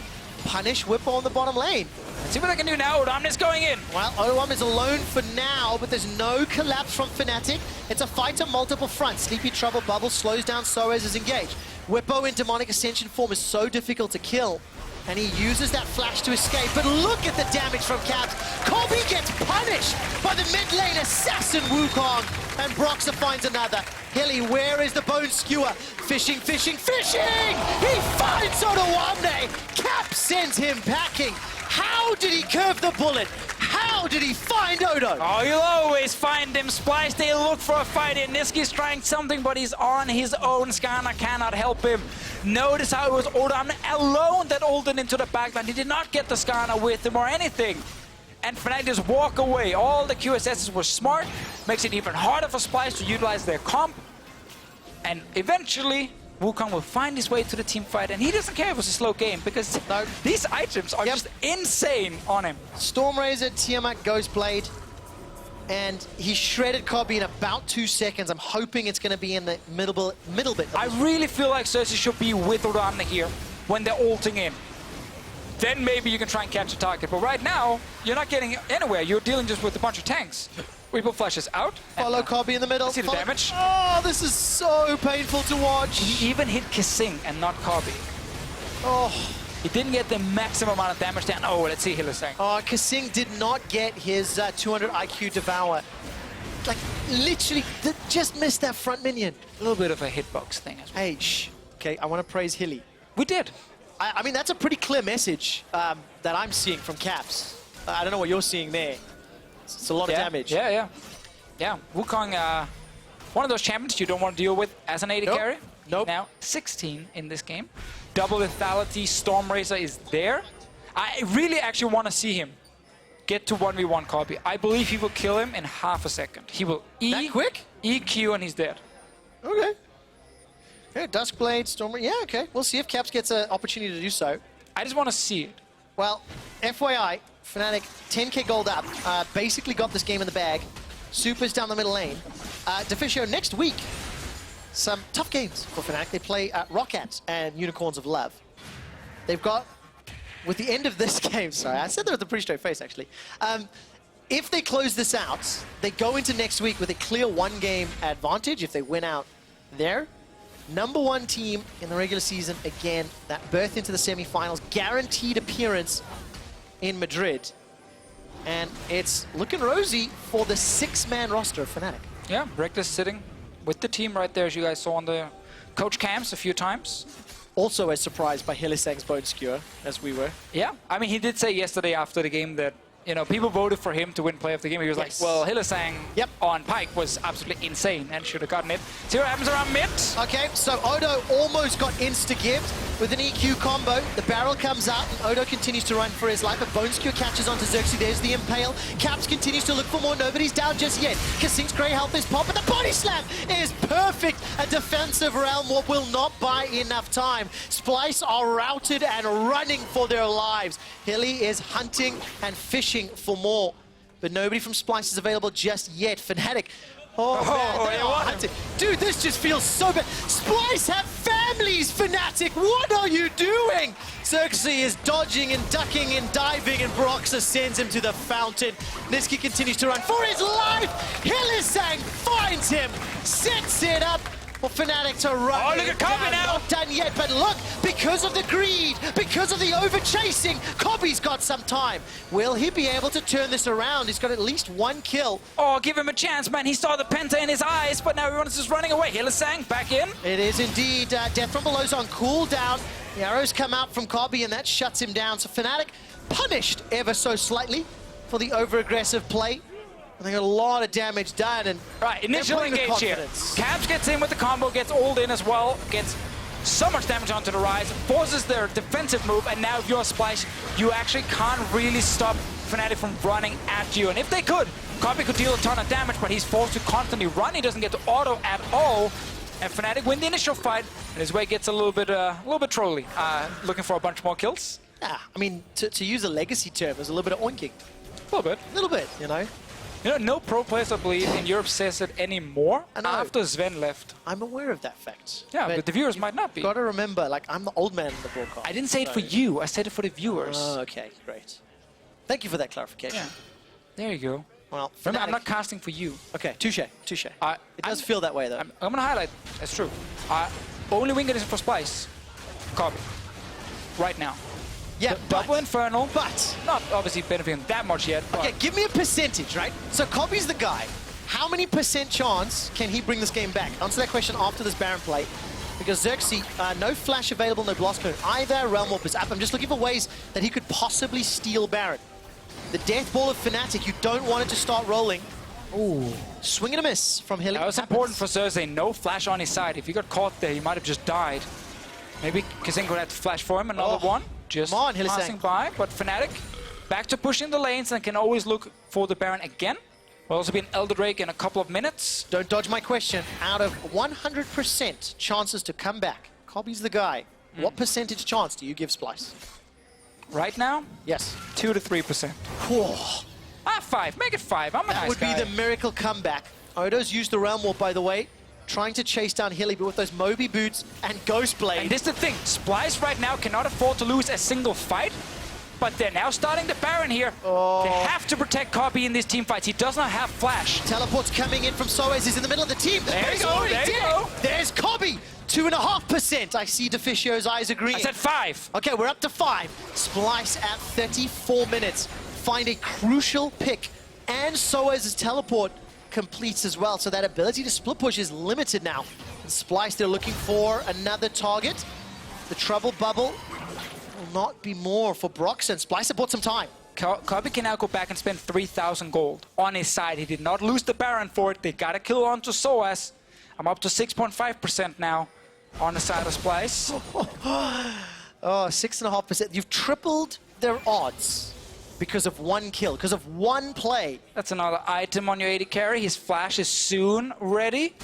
punish Bwipo on the bottom lane. Let's see what they can do now. Odoamne's going in. Well, Odoamne is alone for now, but there's no collapse from Fnatic. It's a fight on multiple fronts. Sleepy Trouble Bubble slows down sOAZ is engaged. Bwipo in Demonic Ascension form is so difficult to kill, and he uses that flash to escape. But look at the damage from Caps. Kobbe gets punished by the mid lane assassin Wukong, and Broxah finds another. Hilly, where is the bone skewer? Fishing, fishing, fishing! He finds Odoamne! Cap sends him packing. How did he curve the bullet? How did he find Odo? Oh, you'll always find him. Splyce, they look for a fight here. Nisqy's trying something, but he's on his own. Skarner cannot help him. Notice how it was Odoamne alone that ulted into the backline. He did not get the Skarner with him or anything. And Fnatic just walk away. All the QSSs were smart. Makes it even harder for Splyce to utilize their comp. And eventually, Wukong will find his way to the team fight, and he doesn't care if it's a slow game, because these items are just insane on him. Stormrazor, Tiamat, Ghost Blade, and he shredded Kobbe in about 2 seconds. I'm hoping it's going to be in the middle bit. I really feel like Xerxe should be with Odoamne here when they're ulting in. Then maybe you can try and catch a target, but right now, you're not getting anywhere. You're dealing just with a bunch of tanks. Bwipo flashes out. Follow Kobbe in the middle. See the damage. Oh, this is so painful to watch. He even hit Kasing and not Kobbe. Oh. He didn't get the maximum amount of damage down. Oh, let's see Hylissang. Oh, Kasing did not get his 200 IQ devour. Like, literally, just missed that front minion. A little bit of a hitbox thing as well. Hey, shh. Okay, I want to praise Hilly. We did. I mean, that's a pretty clear message that I'm seeing from Caps. I don't know what you're seeing there. It's a lot of damage. Yeah. Wukong, one of those champions you don't want to deal with as an AD carry. Nope. Now, 16 in this game. Double lethality, Stormrazor is there. I really actually want to see him get to 1v1 Kobbe. I believe he will kill him in half a second. He will that quick? EQ and he's dead. Okay. Yeah, Duskblade, Stormrazor. Yeah, okay. We'll see if Caps gets an opportunity to do so. I just want to see it. Well, FYI, Fnatic 10k gold up, basically got this game in the bag. Supers down the middle lane. Deficio next week, some tough games for Fnatic. They play Rockats and Unicorns of Love. They've got, with the end of this game, sorry, I said that with a pretty straight face actually. If they close this out, they go into next week with a clear one-game advantage if they win out there. #1 team in the regular season, again, that berth into the semifinals, guaranteed appearance in Madrid. And it's looking rosy for the 6-man roster of Fnatic. Yeah, Reckless sitting with the team right there, as you guys saw on the coach cams a few times. Also as surprised by Hylissang's bone skewer, as we were. Yeah, I mean, he did say yesterday after the game that, you know, people voted for him to win Player of the Game. He was like, well, Hylissang on Pyke was absolutely insane and should have gotten it. See what happens around mid. Okay, so Odo almost got insta-gift with an EQ combo. The barrel comes out and Odo continues to run for his life. A bone skewer catches onto Xerxe. There's the impale. Caps continues to look for more. Nobody's down just yet. Kasing's grey health is pop, but the body slam is perfect. A defensive Realm Warp will not buy enough time. Splyce are routed and running for their lives. Hilly is hunting and fishing for more, but nobody from Splyce is available just yet. Fnatic Dude, this just feels so bad. Splyce have families, Fnatic. What are you doing? Xerxe is dodging and ducking and diving, and Broxah sends him to the fountain. Nisqy continues to run for his life. Hylissang finds him, sets it up for Fnatic to run. Oh, look at Kobbe now. Not done yet, but look, because of the greed, because of the over-chasing, Kobbe's got some time. Will he be able to turn this around? He's got at least one kill. Oh, give him a chance, man. He saw the penta in his eyes, but now everyone's just running away. Hylissang back in. It is indeed. Death from Below's on cooldown. The arrows come out from Kobbe, and that shuts him down. So Fnatic punished ever so slightly for the over-aggressive play. I think a lot of damage done, and right, initial engage here. Caps gets in with the combo, gets ult in as well, gets so much damage onto the Ryze, forces their defensive move, and now if you're a Splyce, you actually can't really stop Fnatic from running at you. And if they could, Kobbe could deal a ton of damage, but he's forced to constantly run. He doesn't get to auto at all. And Fnatic win the initial fight, and his way gets a little bit trolly, looking for a bunch more kills. Yeah, I mean, to use a legacy term, there's a little bit of oinking. A little bit. A little bit, you know. You know, no pro players, I believe, in Europe says it anymore after Sven left. I'm aware of that fact. Yeah, but the viewers might not be. Got to remember, like, I'm the old man in the broadcast. I didn't say it for you. I said it for the viewers. Oh, okay, great. Thank you for that clarification. Yeah. There you go. Well, remember, I'm not casting for you. Okay, touche. It does feel that way, though. I'm going to highlight. That's true. Only win condition for Splyce. Kobbe. Right now. Yeah, double Infernal, but not obviously benefiting that much yet. Okay, give me a percentage, right? So Kobbe's the guy. How many % chance can he bring this game back? Answer that question after this Baron play. Because Xerxe, no flash available, no blast cone. Either Realm Warp is up. I'm just looking for ways that he could possibly steal Baron. The death ball of Fnatic, you don't want it to start rolling. Ooh. Swing and a miss from Hilly. That was important for Xerxe. No flash on his side. If he got caught there, he might have just died. Maybe Kasing would have to flash for him. Another one. Just passing by, but Fnatic back to pushing the lanes and can always look for the Baron again. Will also be an Elder Drake in a couple of minutes. Don't dodge my question. Out of 100% chances to come back, Kobbe's the guy. What percentage chance do you give Splyce? Right now? Yes. 2 to 3%. Whoa. 5. Make it 5. I'm a nice guy. That would be the miracle comeback. Odo's used the Realm Warp, by the way, trying to chase down Hilly, but with those Moby boots and Ghost Blade. And this is the thing, Splyce right now cannot afford to lose a single fight, but they're now starting the Baron here. They have to protect Kobbe in these team fights. He does not have flash. Teleport's coming in from sOAZ. He's in the middle of the team. There you go, there you go. There's Kobbe, 2.5%. I see Deficio's eyes agreeing. I said 5. Okay, we're up to 5. Splyce at 34 minutes. Find a crucial pick, and sOAZ's teleport completes as well, so that ability to split push is limited now. And Splyce, they're looking for another target. The trouble bubble will not be more for Broxah, and Splyce have bought some time. Kobbe can now go back and spend 3,000 gold on his side. He did not lose the Baron for it. They got a kill onto sOAZ. I'm up to 6.5% now on the side of Splyce. Oh, 6.5%. You've tripled their odds because of one kill, because of one play. That's another item on your AD carry. His flash is soon ready.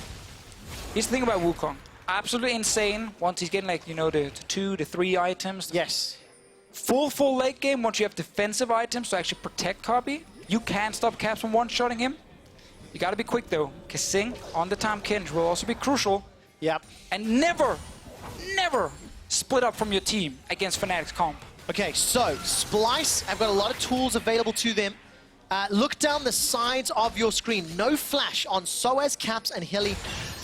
Here's the thing about Wukong. Absolutely insane once he's getting, like, you know, the 2 to 3 items. Yes. Full late game, once you have defensive items to actually protect Kobbe, you can stop Caps from one-shotting him. You gotta be quick, though. Kasing on the Tahm Kench will also be crucial. Yep. And never split up from your team against Fnatic's comp. Okay, so Splyce have got a lot of tools available to them. Look down the sides of your screen. No flash on sOAZ, Caps, and Hilly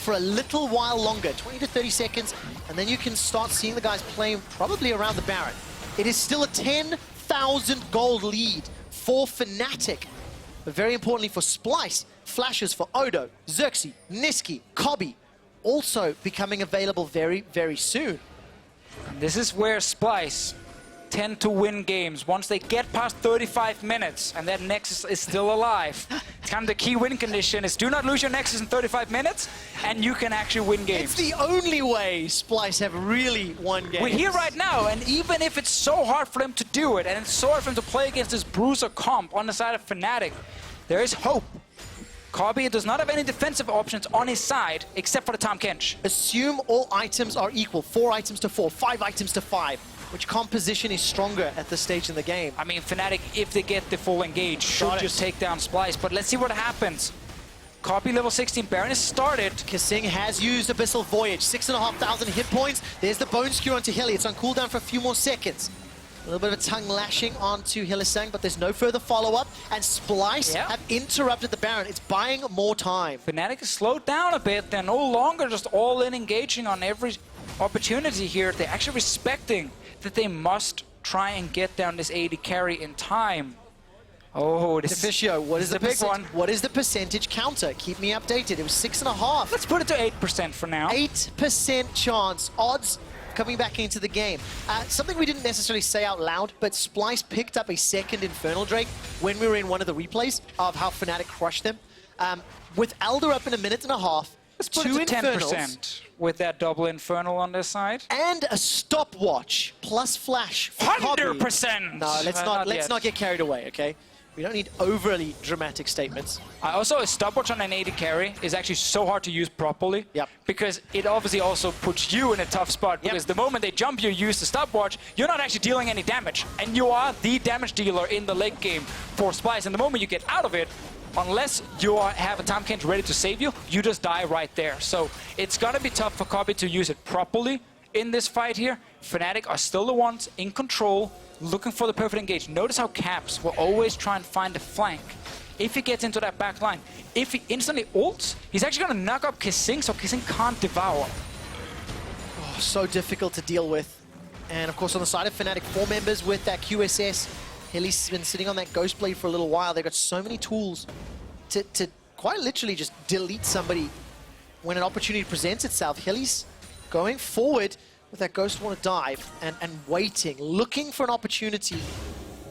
for a little while longer, 20 to 30 seconds, and then you can start seeing the guys playing probably around the Baron. It is still a 10,000 gold lead for Fnatic. But very importantly for Splyce, flashes for Odo, Xerxe, Nisqy, Kobbe, also becoming available very, very soon. This is where Splyce tend to win games once they get past 35 minutes and that Nexus is still alive. It's kind of the key win condition is do not lose your Nexus in 35 minutes and you can actually win games. It's the only way Splyce have really won games. We're here right now, and even if it's so hard for them to do it and it's so hard for them to play against this bruiser comp on the side of Fnatic, there is hope. Kobbe does not have any defensive options on his side except for the Tahm Kench. Assume all items are equal. 4 items to 4, 5 items to 5. Which composition is stronger at this stage in the game? I mean, Fnatic, if they get the full engage, should just take down Splyce. But let's see what happens. Kobbe level 16 Baron is started. Kasing has used Abyssal Voyage, 6,500 hit points. There's the Bone Skewer onto Hilly. It's on cooldown for a few more seconds. A little bit of a tongue lashing onto Hylissang, but there's no further follow-up. And Splyce have interrupted the Baron. It's buying more time. Fnatic is slowed down a bit. They're no longer just all in engaging on every opportunity here. They're actually respecting that they must try and get down this AD carry in time. Oh, this Deficio, what is the big one? What is the percentage counter? Keep me updated. It was 6.5. Let's put it to 8% for now. 8% chance. Odds coming back into the game. Something we didn't necessarily say out loud, but Splyce picked up a second Infernal Drake when we were in one of the replays of how Fnatic crushed them. With Elder up in a minute and a half, let's put two it to 10% Infernals, with that double Infernal on this side. and a stopwatch plus flash for Kobbe. 100%! No, let's not get carried away, okay? We don't need overly dramatic statements. Also, a stopwatch on an AD carry is actually so hard to use properly. Yep. Because it obviously also puts you in a tough spot. Because the moment they jump you, use the stopwatch, you're not actually dealing any damage. And you are the damage dealer in the late game for Splyce. And the moment you get out of it, unless you have a Tahm Kench ready to save you, you just die right there. So it's gonna be tough for Kobbe to use it properly in this fight here. Fnatic are still the ones in control, looking for the perfect engage. Notice how Caps will always try and find a flank. If he gets into that back line, if he instantly ults, he's actually gonna knock up Kasing, so Kasing can't devour. Oh, so difficult to deal with. And of course on the side of Fnatic, 4 members with that QSS. Hilly's been sitting on that Ghost Blade for a little while. They've got so many tools to quite literally just delete somebody when an opportunity presents itself. Hilly's going forward with that Ghost want to dive and waiting, looking for an opportunity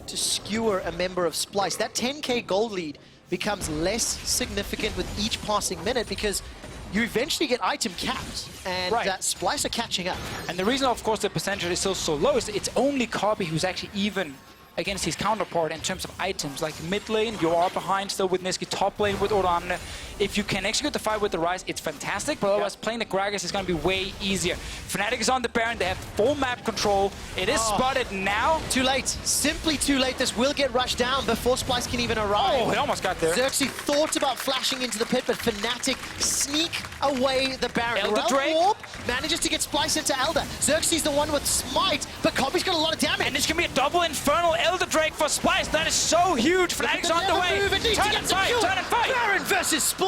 to skewer a member of Splyce. That 10k gold lead becomes less significant with each passing minute because you eventually get item capped, and Splyce are catching up. And the reason, of course, the percentage is still so low is it's only Kobbe who's actually even against his counterpart in terms of items. Like mid lane, you are behind still with Nisqy, top lane with Odoamne. If you can execute the fight with the Ryze, it's fantastic, but otherwise playing the Gragas is going to be way easier. Fnatic is on the Baron, they have full map control. It is spotted now. Too late, simply too late. This will get rushed down before Splyce can even arrive. Oh, he almost got there. Xerxe thought about flashing into the pit, but Fnatic sneak away the Baron. Elder Drake Warp manages to get Splyce into Elder. Xerxe's the one with Smite, but Kobbe's got a lot of damage. And this can be a double Infernal Elder Drake for Splyce. That is so huge. Fnatic's on the way. Turn and fight, turn and fight. Baron versus Splyce.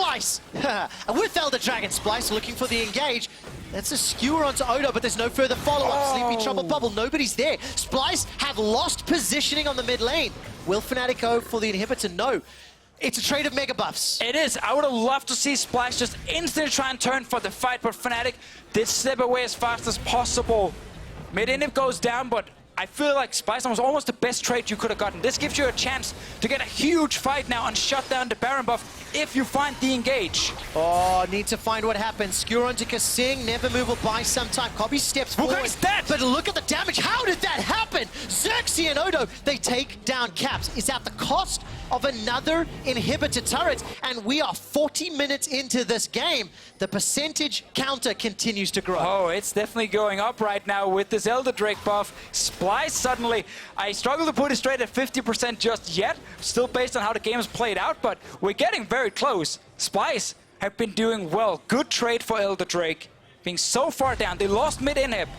With Elder Dragon, Splyce looking for the engage. That's a skewer onto Odo, but there's no further follow-up. Sleepy Trouble Bubble, nobody's there. Splyce have lost positioning on the mid lane. Will Fnatic go for the inhibitor? No. It's a trade of mega buffs. It is. I would have loved to see Splyce just instantly try and turn for the fight, but Fnatic did slip away as fast as possible. Mid inhib goes down, but I feel like Splyce was almost the best trade you could have gotten. This gives you a chance to get a huge fight now and shut down the Baron buff if you find the engage. Oh, need to find what happens. Skewer onto Kasing, never move will buy some time. Kobbe steps forward. Wukong's dead! But look at the damage. How did that happen? Xerxe and Odo, they take down Caps. It's at the cost of another inhibitor turret, and we are 40 minutes into this game. The percentage counter continues to grow. Oh, it's definitely going up right now with this Elder Drake buff. Splyce suddenly, I struggle to put it straight at 50% just yet, still based on how the game is played out, but we're getting very close. Splyce have been doing well. Good trade for Elder Drake, being so far down. They lost mid inhib.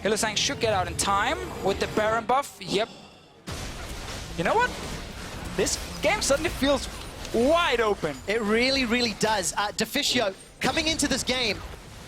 Hylissang should get out in time with the Baron buff. Yep. You know what? This game suddenly feels wide open. It really, really does. Deficio, coming into this game,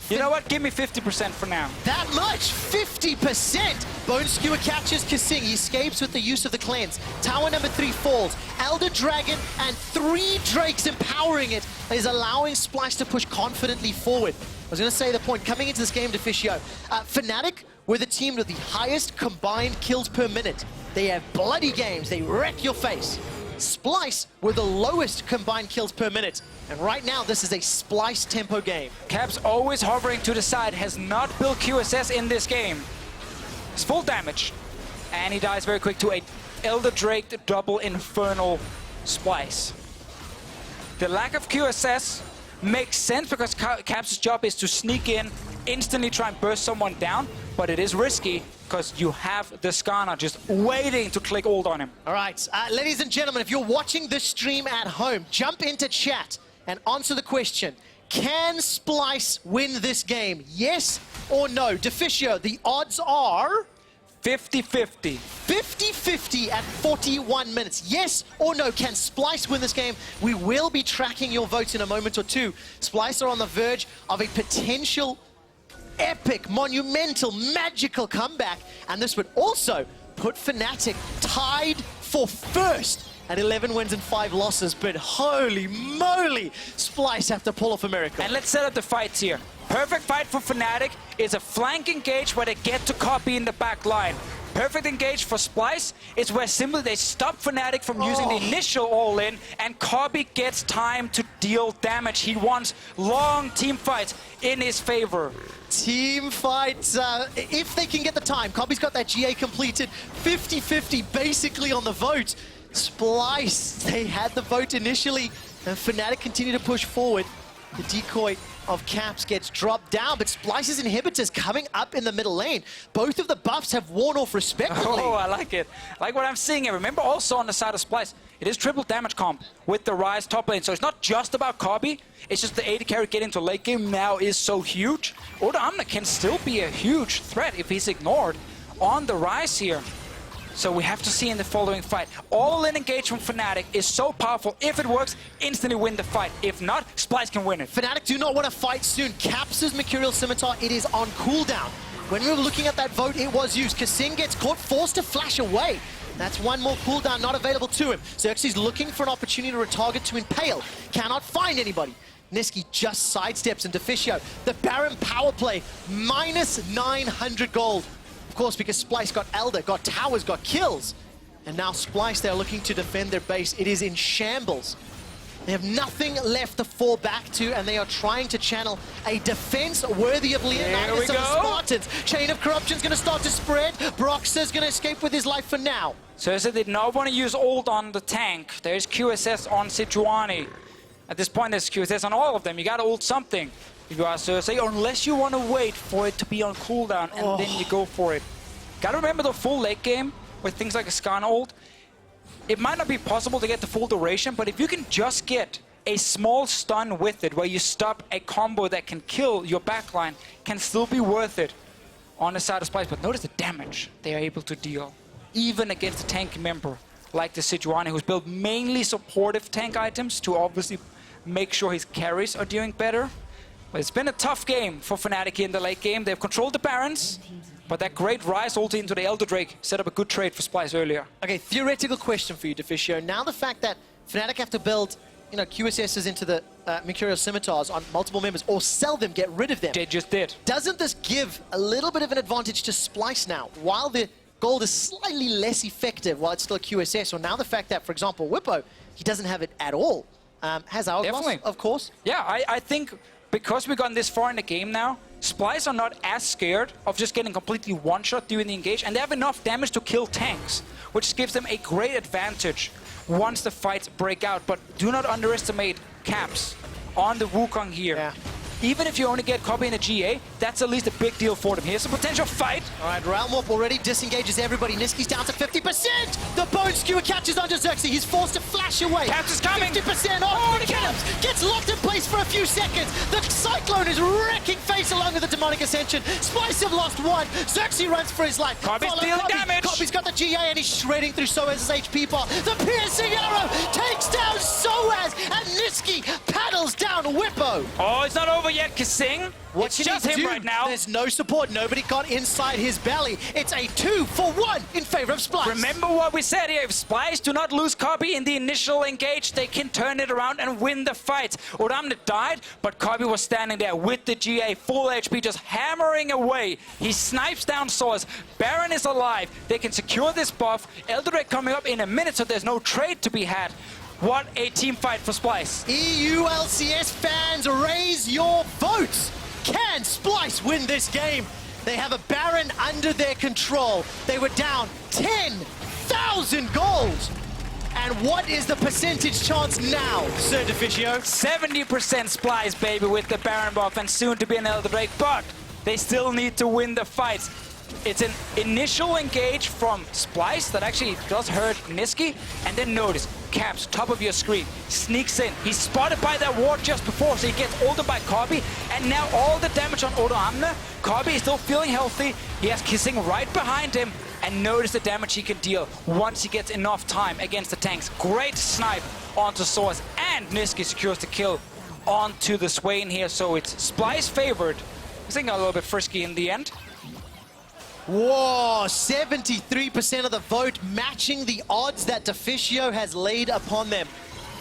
you know what? Give me 50% for now. That much? 50%! Bone Skewer catches Kasing. He escapes with the use of the cleanse. Tower number 3 falls. Elder Dragon and 3 Drakes empowering it is allowing Splyce to push confidently forward. I was going to say the point coming into this game, Deficio. Fnatic were the team with the highest combined kills per minute. They have bloody games. They wreck your face. Splyce were the lowest combined kills per minute. And right now, this is a Splyce tempo game. Caps always hovering to the side, has not built QSS in this game. It's full damage. And he dies very quick to a Elder Drake double Infernal Splyce. The lack of QSS makes sense because Caps' job is to sneak in, instantly try and burst someone down, but it is risky because you have the Skarner just waiting to click ult on him. All right, ladies and gentlemen, if you're watching this stream at home, jump into chat. and answer the question. Can Splyce win this game? Yes or no? Deficio, the odds are... 50-50. 50-50 at 41 minutes. Yes or no? Can Splyce win this game? We will be tracking your votes in a moment or two. Splyce are on the verge of a potential epic, monumental, magical comeback. And this would also put Fnatic tied for first at 11 wins and 5 losses. But holy moly, Splyce have to pull off a miracle. And let's set up the fights here. Perfect fight for Fnatic is a flank engage where they get to Kobbe in the back line. Perfect engage for Splyce is where simply they stop Fnatic from using the initial all-in, and Kobbe gets time to deal damage. He wants long team fights in his favor. Team fights, if they can get the time. Kobbe's got that GA completed, 50-50 basically on the vote. Splyce, they had the vote initially, and Fnatic continue to push forward. The decoy of Caps gets dropped down, but Splyce's inhibitors coming up in the middle lane. Both of the buffs have worn off respectively. Oh, I like it. I like what I'm seeing here. Remember also on the side of Splyce, it is triple damage comp with the Ryze top lane. So it's not just about Kobbe, it's just the AD carry getting into late game now is so huge. Odoamne can still be a huge threat if he's ignored on the Ryze here. So we have to see in the following fight. All-in engage from Fnatic is so powerful. If it works, instantly win the fight. If not, Splyce can win it. Fnatic do not want to fight soon. Caps' Mercurial Scimitar, it is on cooldown. When we were looking at that vote, it was used. Kasing gets caught, forced to flash away. That's one more cooldown not available to him. Xerxe's looking for an opportunity to retarget to impale. Cannot find anybody. Nisqy just sidesteps, and Deficio, the Baron power play, minus 900 gold. Of course, because Splyce got Elder, got towers, got kills. And now Splyce, they're looking to defend their base. It is in shambles. They have nothing left to fall back to, and they are trying to channel a defense worthy of Leonidas of the Spartans. Chain of Corruption's going to start to spread. Broxah's going to escape with his life for now. Xerxe did not want to use ult on the tank. There's QSS on Sejuani. At this point, there's QSS on all of them. You got to ult something. If you are Xerxe, unless you want to wait for it to be on cooldown and then you go for it. Gotta remember the full late game with things like a Skarner ult. It might not be possible to get the full duration, but if you can just get a small stun with it where you stop a combo that can kill your backline, can still be worth it on the side of Splyce. But notice the damage they are able to deal, even against a tanky member like the Sejuani, who's built mainly supportive tank items to obviously make sure his carries are doing better. But it's been a tough game for Fnatic in the late game. They've controlled the Barons, but that great Ryze ulti into the Elder Drake set up a good trade for Splyce earlier. Okay, theoretical question for you, Deficio. Now the fact that Fnatic have to build, you know, QSSs into the Mercurial Scimitars on multiple members, or sell them, get rid of them. They just did. Doesn't this give a little bit of an advantage to Splyce now? While the gold is slightly less effective while it's still a QSS, or now the fact that, for example, Bwipo, he doesn't have it at all. Has Hourglass, of course. Yeah, I think because we've gotten this far in the game now, Splyce are not as scared of just getting completely one-shot during the engage, and they have enough damage to kill tanks, which gives them a great advantage once the fights break out. But do not underestimate Caps on the Wukong here. Yeah. Even if you only get Kobbe in a GA, that's at least a big deal for them. Here's a potential fight. All right, Realm Warp already disengages everybody. Nisqy's down to 50%. The Bone Skewer catches onto Xerxe. He's forced to flash away. Caps is coming. 50% off. Caps gets locked in place for a few seconds. The Cyclone is wrecking face along with the Demonic Ascension. Splyce have lost one. Xerxe runs for his life. Kobbe's dealing damage. Kobbe's got the GA and he's shredding through sOAZ's HP bar. The piercing arrow takes down sOAZ, and Nisqy paddles down Bwipo. Oh, it's not over yet, Kasing. It's just him right now. There's no support. Nobody got inside his belly. It's a 2-for-1 in favor of Splyce. Remember what we said here. If Splyce do not lose Kobbe in the initial engage, they can turn it around and win the fight. Odoamne died, but Kobbe was standing there with the GA, full HP, just hammering away. He snipes down sOAZ. Baron is alive. They can secure this buff. Elder Drake coming up in a minute, so there's no trade to be had. What a team fight for Splyce. EU LCS fans, raise your votes. Can Splyce win this game? They have a Baron under their control. They were down 10,000 gold. And what is the percentage chance now, Sir Deficio? 70% Splyce, baby, with the Baron buff and soon to be an Elder Drake, but they still need to win the fights. It's an initial engage from Splyce that actually does hurt Nisqy, and then notice, Caps, top of your screen, sneaks in. He's spotted by that ward just before, so he gets ulted by Kobbe, and now all the damage on Odoamne. Kobbe is still feeling healthy. He has Kasing right behind him, and notice the damage he can deal once he gets enough time against the tanks. Great snipe onto sOAZ, and Nisqy secures the kill onto the Swain here, so it's Splyce favored. I think a little bit frisky in the end. Whoa, 73% of the vote, matching the odds that Deficio has laid upon them.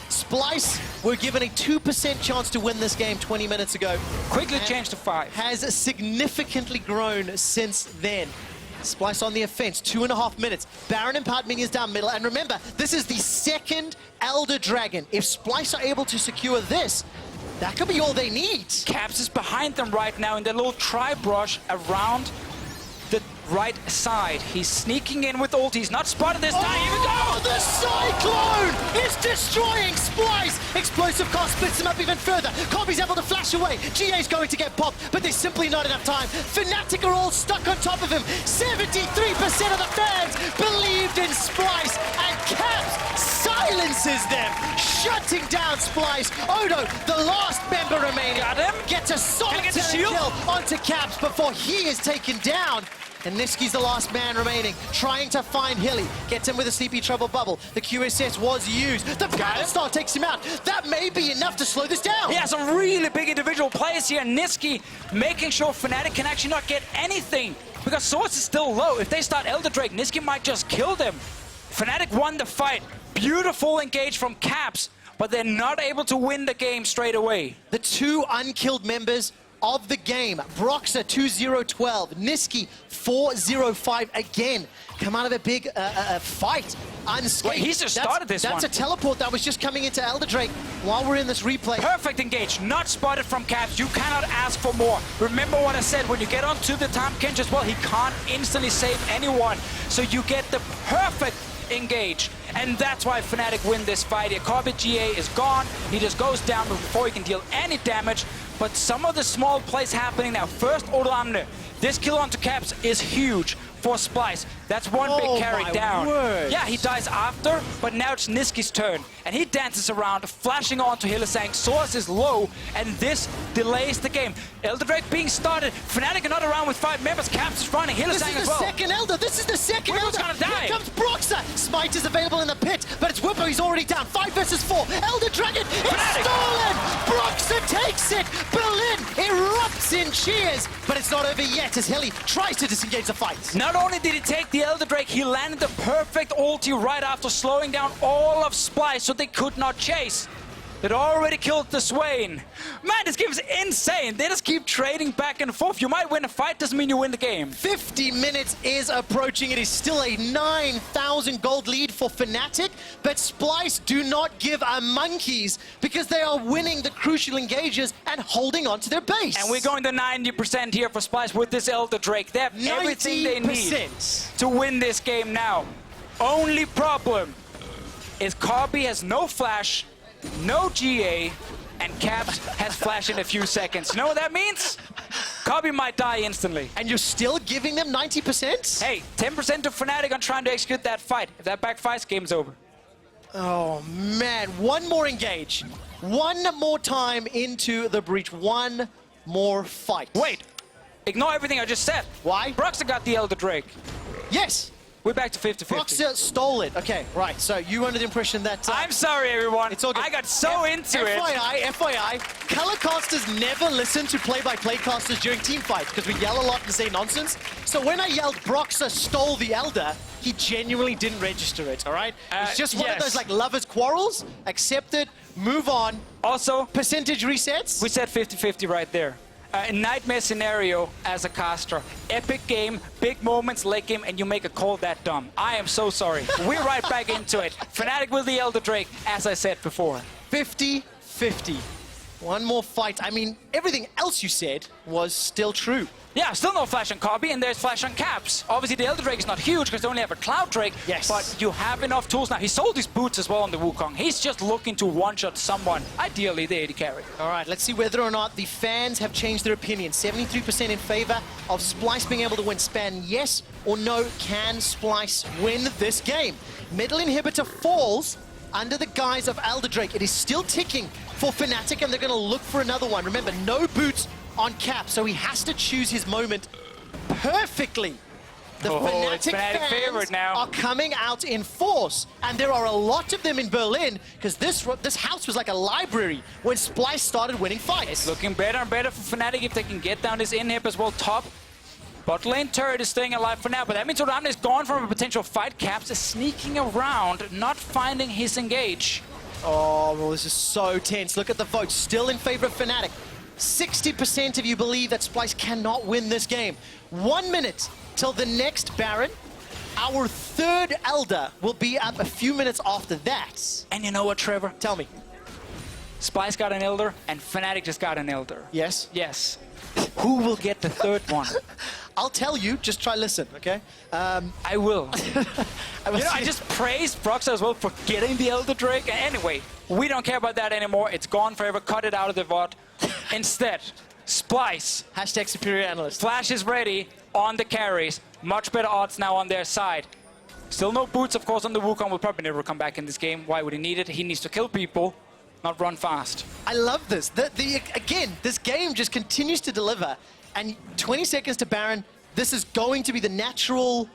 Splyce were given a 2% chance to win this game 20 minutes ago. Quickly changed to 5. Has significantly grown since then. Splyce on the offense, 2.5 minutes. Baron and Part minions down middle. And remember, this is the second Elder Dragon. If Splyce are able to secure this, that could be all they need. Caps is behind them right now in their little tri-brush around the right side. He's sneaking in with ult. He's not spotted this time. Here we go! The Cyclone is destroying Splyce. Explosive cost splits him up even further. Kobbe's able to flash away. GA's going to get popped, but there's simply not enough time. Fnatic are all stuck on top of him. 73% of the fans believed in Splyce, and Caps silences them, shutting down Splyce. Odo, the last member remaining, got him. Gets a solitary kill onto Caps before he is taken down. And Nisqy's the last man remaining, trying to find Hilly. Gets him with a sleepy trouble bubble. The QSS was used. The Battlestar takes him out. That may be enough to slow this down. Yeah, some really big individual players here. Nisqy making sure Fnatic can actually not get anything, because sOAZ is still low. If they start Elder Drake, Nisqy might just kill them. Fnatic won the fight. Beautiful engage from Caps, but they're not able to win the game straight away. The two unkilled members of the game, Broxah 2-0-12, Nisqy 4-0-5 again, come out of a big fight unscathed. Wait, he's just started this one. That's a teleport that was just coming into Elder Drake while we're in this replay. Perfect engage, not spotted from Caps. You cannot ask for more. Remember what I said, when you get onto the Tahm Kench as well, he can't instantly save anyone. So you get the perfect engage, and that's why Fnatic win this fight here. Kobbe GA is gone. He just goes down before he can deal any damage, but some of the small plays happening now. First, Odoamne. This kill onto Caps is huge for Splyce. That's one big carry down. Yeah, he dies after, but now it's Nisqy's turn. And he dances around, flashing onto Hylissang. sOAZ is low, and this delays the game. Elder Drake being started. Fnatic are not around with 5 members. Caps is running. Hylissang as well. This is the second Elder. This is the second Elder. Gonna die. Here comes Broxah. Smite is available in the pit, but it's Bwipo. He's already down. 5 versus 4. Elder Dragon is stolen. Broxah takes it. Berlin erupts in cheers, but it's not over yet as Hilly tries to disengage the fight. Not only did he take the Elder Drake, he landed the perfect ulti right after slowing down all of Splyce so they could not chase. They'd already killed the Swain. Man, this game is insane. They just keep trading back and forth. You might win a fight, doesn't mean you win the game. 50 minutes is approaching. It is still a 9,000 gold lead for Fnatic, but Splyce do not give a monkeys because they are winning the crucial engages and holding on to their base. And we're going to 90% here for Splyce with this Elder Drake. They have everything they need to win this game now. Only problem is Kobbe has no flash, no GA, and Caps has flash in a few seconds. You know what that means? Kobbe might die instantly. And you're still giving them 90%? Hey, 10% to Fnatic on trying to execute that fight. If that backfires, game's over. Oh man, one more engage. One more time into the breach. One more fight. Wait, ignore everything I just said. Why? Broxah got the Elder Drake. Yes. We're back to 50-50. Broxah stole it. Okay, right. So you under the impression that... I'm sorry, everyone. It's all good. I got so into it. FYI, color casters never listen to play-by-play casters during team fights because we yell a lot and say nonsense. So when I yelled Broxah stole the Elder, he genuinely didn't register it, all right? It's just one of those like lovers' quarrels. Accept it, move on. Also, percentage resets. We said 50-50 right there. Nightmare scenario as a caster. Epic game, big moments, late game, and you make a call that dumb. I am so sorry. We're right back into it. Fnatic with the Elder Drake, as I said before. 50-50. One more fight. I mean, everything else you said was still true. Yeah, still no flash on Kobbe, and there's flash on Caps. Obviously, the Elder Drake is not huge because they only have a Cloud Drake. Yes. But you have enough tools now. He sold his boots as well on the Wukong. He's just looking to one-shot someone. Ideally, the AD carry. All right, let's see whether or not the fans have changed their opinion. 73% in favor of Splyce being able to win span. Yes or no, can Splyce win this game? Middle inhibitor falls, under the guise of Elder Drake. It is still ticking for Fnatic, and they're going to look for another one. Remember, no boots on Cap, so he has to choose his moment perfectly. The Fnatic fans now are coming out in force, and there are a lot of them in Berlin, because this house was like a library when Splyce started winning fights. It's looking better and better for Fnatic if they can get down this inhib as well top. Bot lane turret is staying alive for now, but that means Odoamne is gone from a potential fight. Caps is sneaking around, not finding his engage. Oh, well, this is so tense. Look at the votes, still in favor of Fnatic. 60% of you believe that Splyce cannot win this game. 1 minute till the next Baron. Our third Elder will be up a few minutes after that. And you know what, Trevor? Tell me. Splyce got an Elder, and Fnatic just got an Elder. Yes? Yes. Who will get the third one? I'll tell you, just try listen, okay? I will. I just praised Broxah as well for getting the Elder Drake. And anyway, we don't care about that anymore. It's gone forever. Cut it out of the VOD. Instead, Splyce. Hashtag superior analyst. Flash is ready on the carries. Much better odds now on their side. Still no boots, of course, on the Wukong. Will probably never come back in this game. Why would he need it? He needs to kill people, not run fast. I love this. Again, this game just continues to deliver. And 20 seconds to Baron, this is going to be the natural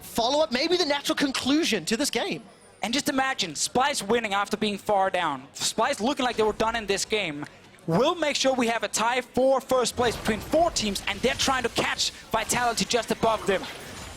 follow-up, maybe the natural conclusion to this game. And just imagine, Splyce winning after being far down. Splyce looking like they were done in this game. We'll make sure we have a tie for first place between 4 teams, and they're trying to catch Vitality just above them.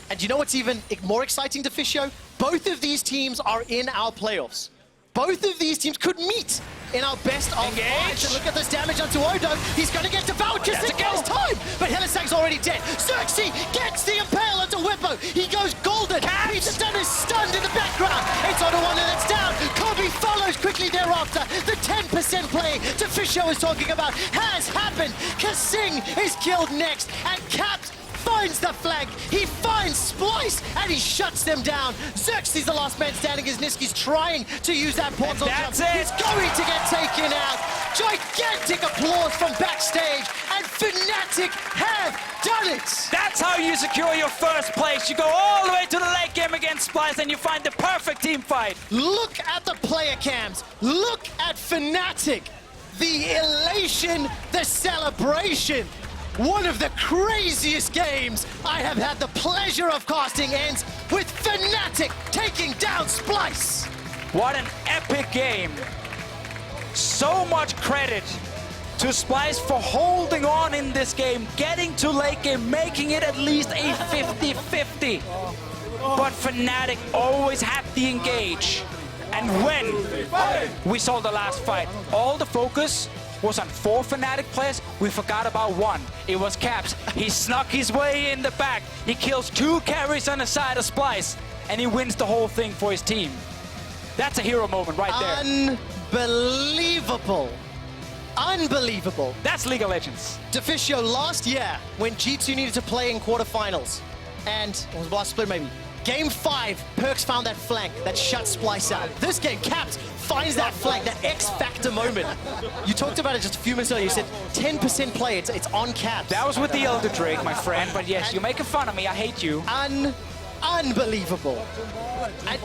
And you know what's even more exciting, Deficio? Both of these teams are in our playoffs. Both of these teams could meet in our best of fights. And look at this damage onto Odo. He's going to get devoured just in case time. But Hylissang's already dead. Xerxe gets the impale onto Bwipo. He goes golden. He's done is stunned in the background. It's Odoamne that's down. Kobbe follows quickly thereafter. The 10% play Deficio is talking about has happened. Kasing is killed next. And Caps finds the flank, he finds Splyce, and he shuts them down. Xerxe's the last man standing as Nisqy's trying to use that portal jump. He's going to get taken out. Gigantic applause from backstage, and Fnatic have done it. That's how you secure your first place. You go all the way to the late game against Splyce, and you find the perfect team fight. Look at the player cams. Look at Fnatic. The elation, the celebration. One of the craziest games I have had the pleasure of casting ends with Fnatic taking down Splyce. What an epic game. So much credit to Splyce for holding on in this game, getting to late game, making it at least a 50-50. But Fnatic always had the engage. And when we saw the last fight, all the focus was on 4 Fnatic players. We forgot about 1. It was Caps. He snuck his way in the back. He kills 2 carries on the side of Splyce, and he wins the whole thing for his team. That's a hero moment right there. Unbelievable. Unbelievable. That's League of Legends. Deficio last year when G2 needed to play in quarterfinals, and it was last split maybe. Game 5, Perkz found that flank that shut Splyce out. This game, Caps finds that flank, that X-Factor moment. You talked about it just a few minutes earlier. You said 10% play, it's on Caps. That was with the Elder Drake, my friend, but yes, you're making fun of me. I hate you. Unbelievable. And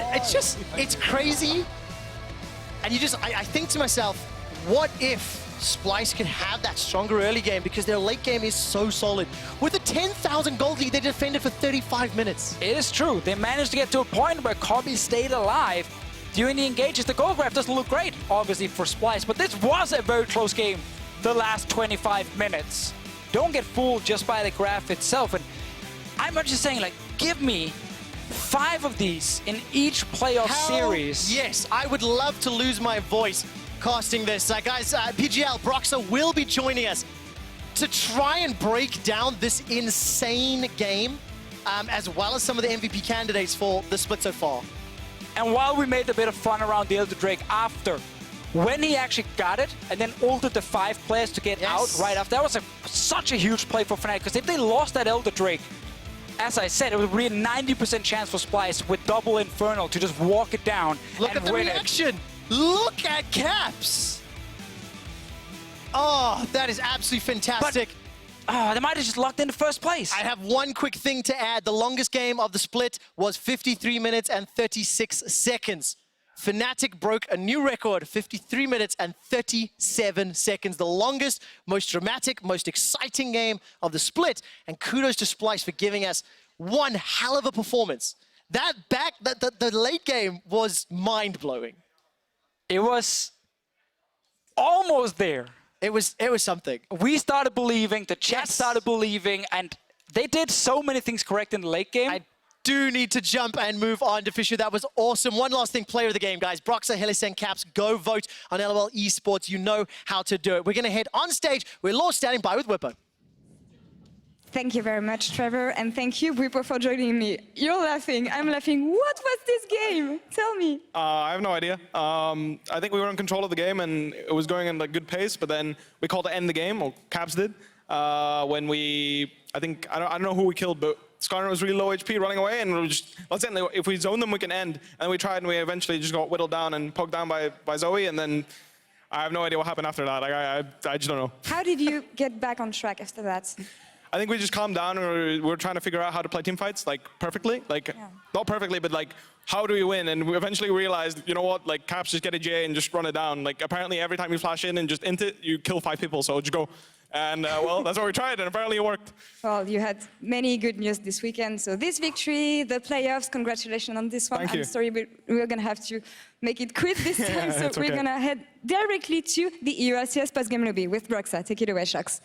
it's crazy. And I think to myself, what if Splyce could have that stronger early game, because their late game is so solid. With a 10,000 gold lead, they defended for 35 minutes. It is true. They managed to get to a point where Kobbe stayed alive during the engages. The gold graph doesn't look great, obviously, for Splyce, but this was a very close game the last 25 minutes. Don't get fooled just by the graph itself. And I'm not just saying, like, give me 5 of these in each playoff series. Yes, I would love to lose my voice casting this. Guys, PGL, Broxah will be joining us to try and break down this insane game, as well as some of the MVP candidates for the split so far. And while we made a bit of fun around the Elder Drake after, when he actually got it and then ulted the 5 players to get out right after, that was such a huge play for Fnatic, because if they lost that Elder Drake, as I said, it would be a 90% chance for Splyce with double Infernal to just walk it down and win it. Look at the reaction! Look at Caps! Oh, that is absolutely fantastic. But, they might have just locked in the first place. I have one quick thing to add. The longest game of the split was 53 minutes and 36 seconds. Fnatic broke a new record, 53 minutes and 37 seconds. The longest, most dramatic, most exciting game of the split. And kudos to Splyce for giving us one hell of a performance. The late game was mind-blowing. It was almost there. It was something. We started believing, the chat started believing, and they did so many things correct in the late game. I do need to jump and move on, Deficio. That was awesome. One last thing, player of the game, guys. Broxah, Hylissang, Caps, go vote on LOL eSports. You know how to do it. We're going to head on stage. We're Law standing by with Bwipo. Thank you very much, Trevor, and thank you, Bwipo, for joining me. You're laughing, I'm laughing. What was this game? Tell me. I have no idea. I think we were in control of the game and it was going in a good pace, but then we called to end the game, or Caps did, when I don't know who we killed, but Skarner was really low HP running away, and we were just, let's end. If we zone them, we can end. And we tried, and we eventually just got whittled down and poked down by Zoe, and then I have no idea what happened after that. I just don't know. How did you get back on track after that? I think we just calmed down and we were trying to figure out how to play team fights, like, perfectly. Like, not perfectly, but, like, how do we win? And we eventually realized, you know what, like, Caps just get a J and just run it down. Like, apparently every time you flash in and just int it, you kill 5 people, so just go. And, well, that's what we tried, and apparently it worked. Well, you had many good news this weekend. So this victory, the playoffs, congratulations on this one. Thank you. I'm sorry, but we're going to have to make it quick this time. So we're going to head directly to the LCS post-game lobby with Broxah. Take it away, Xerxe.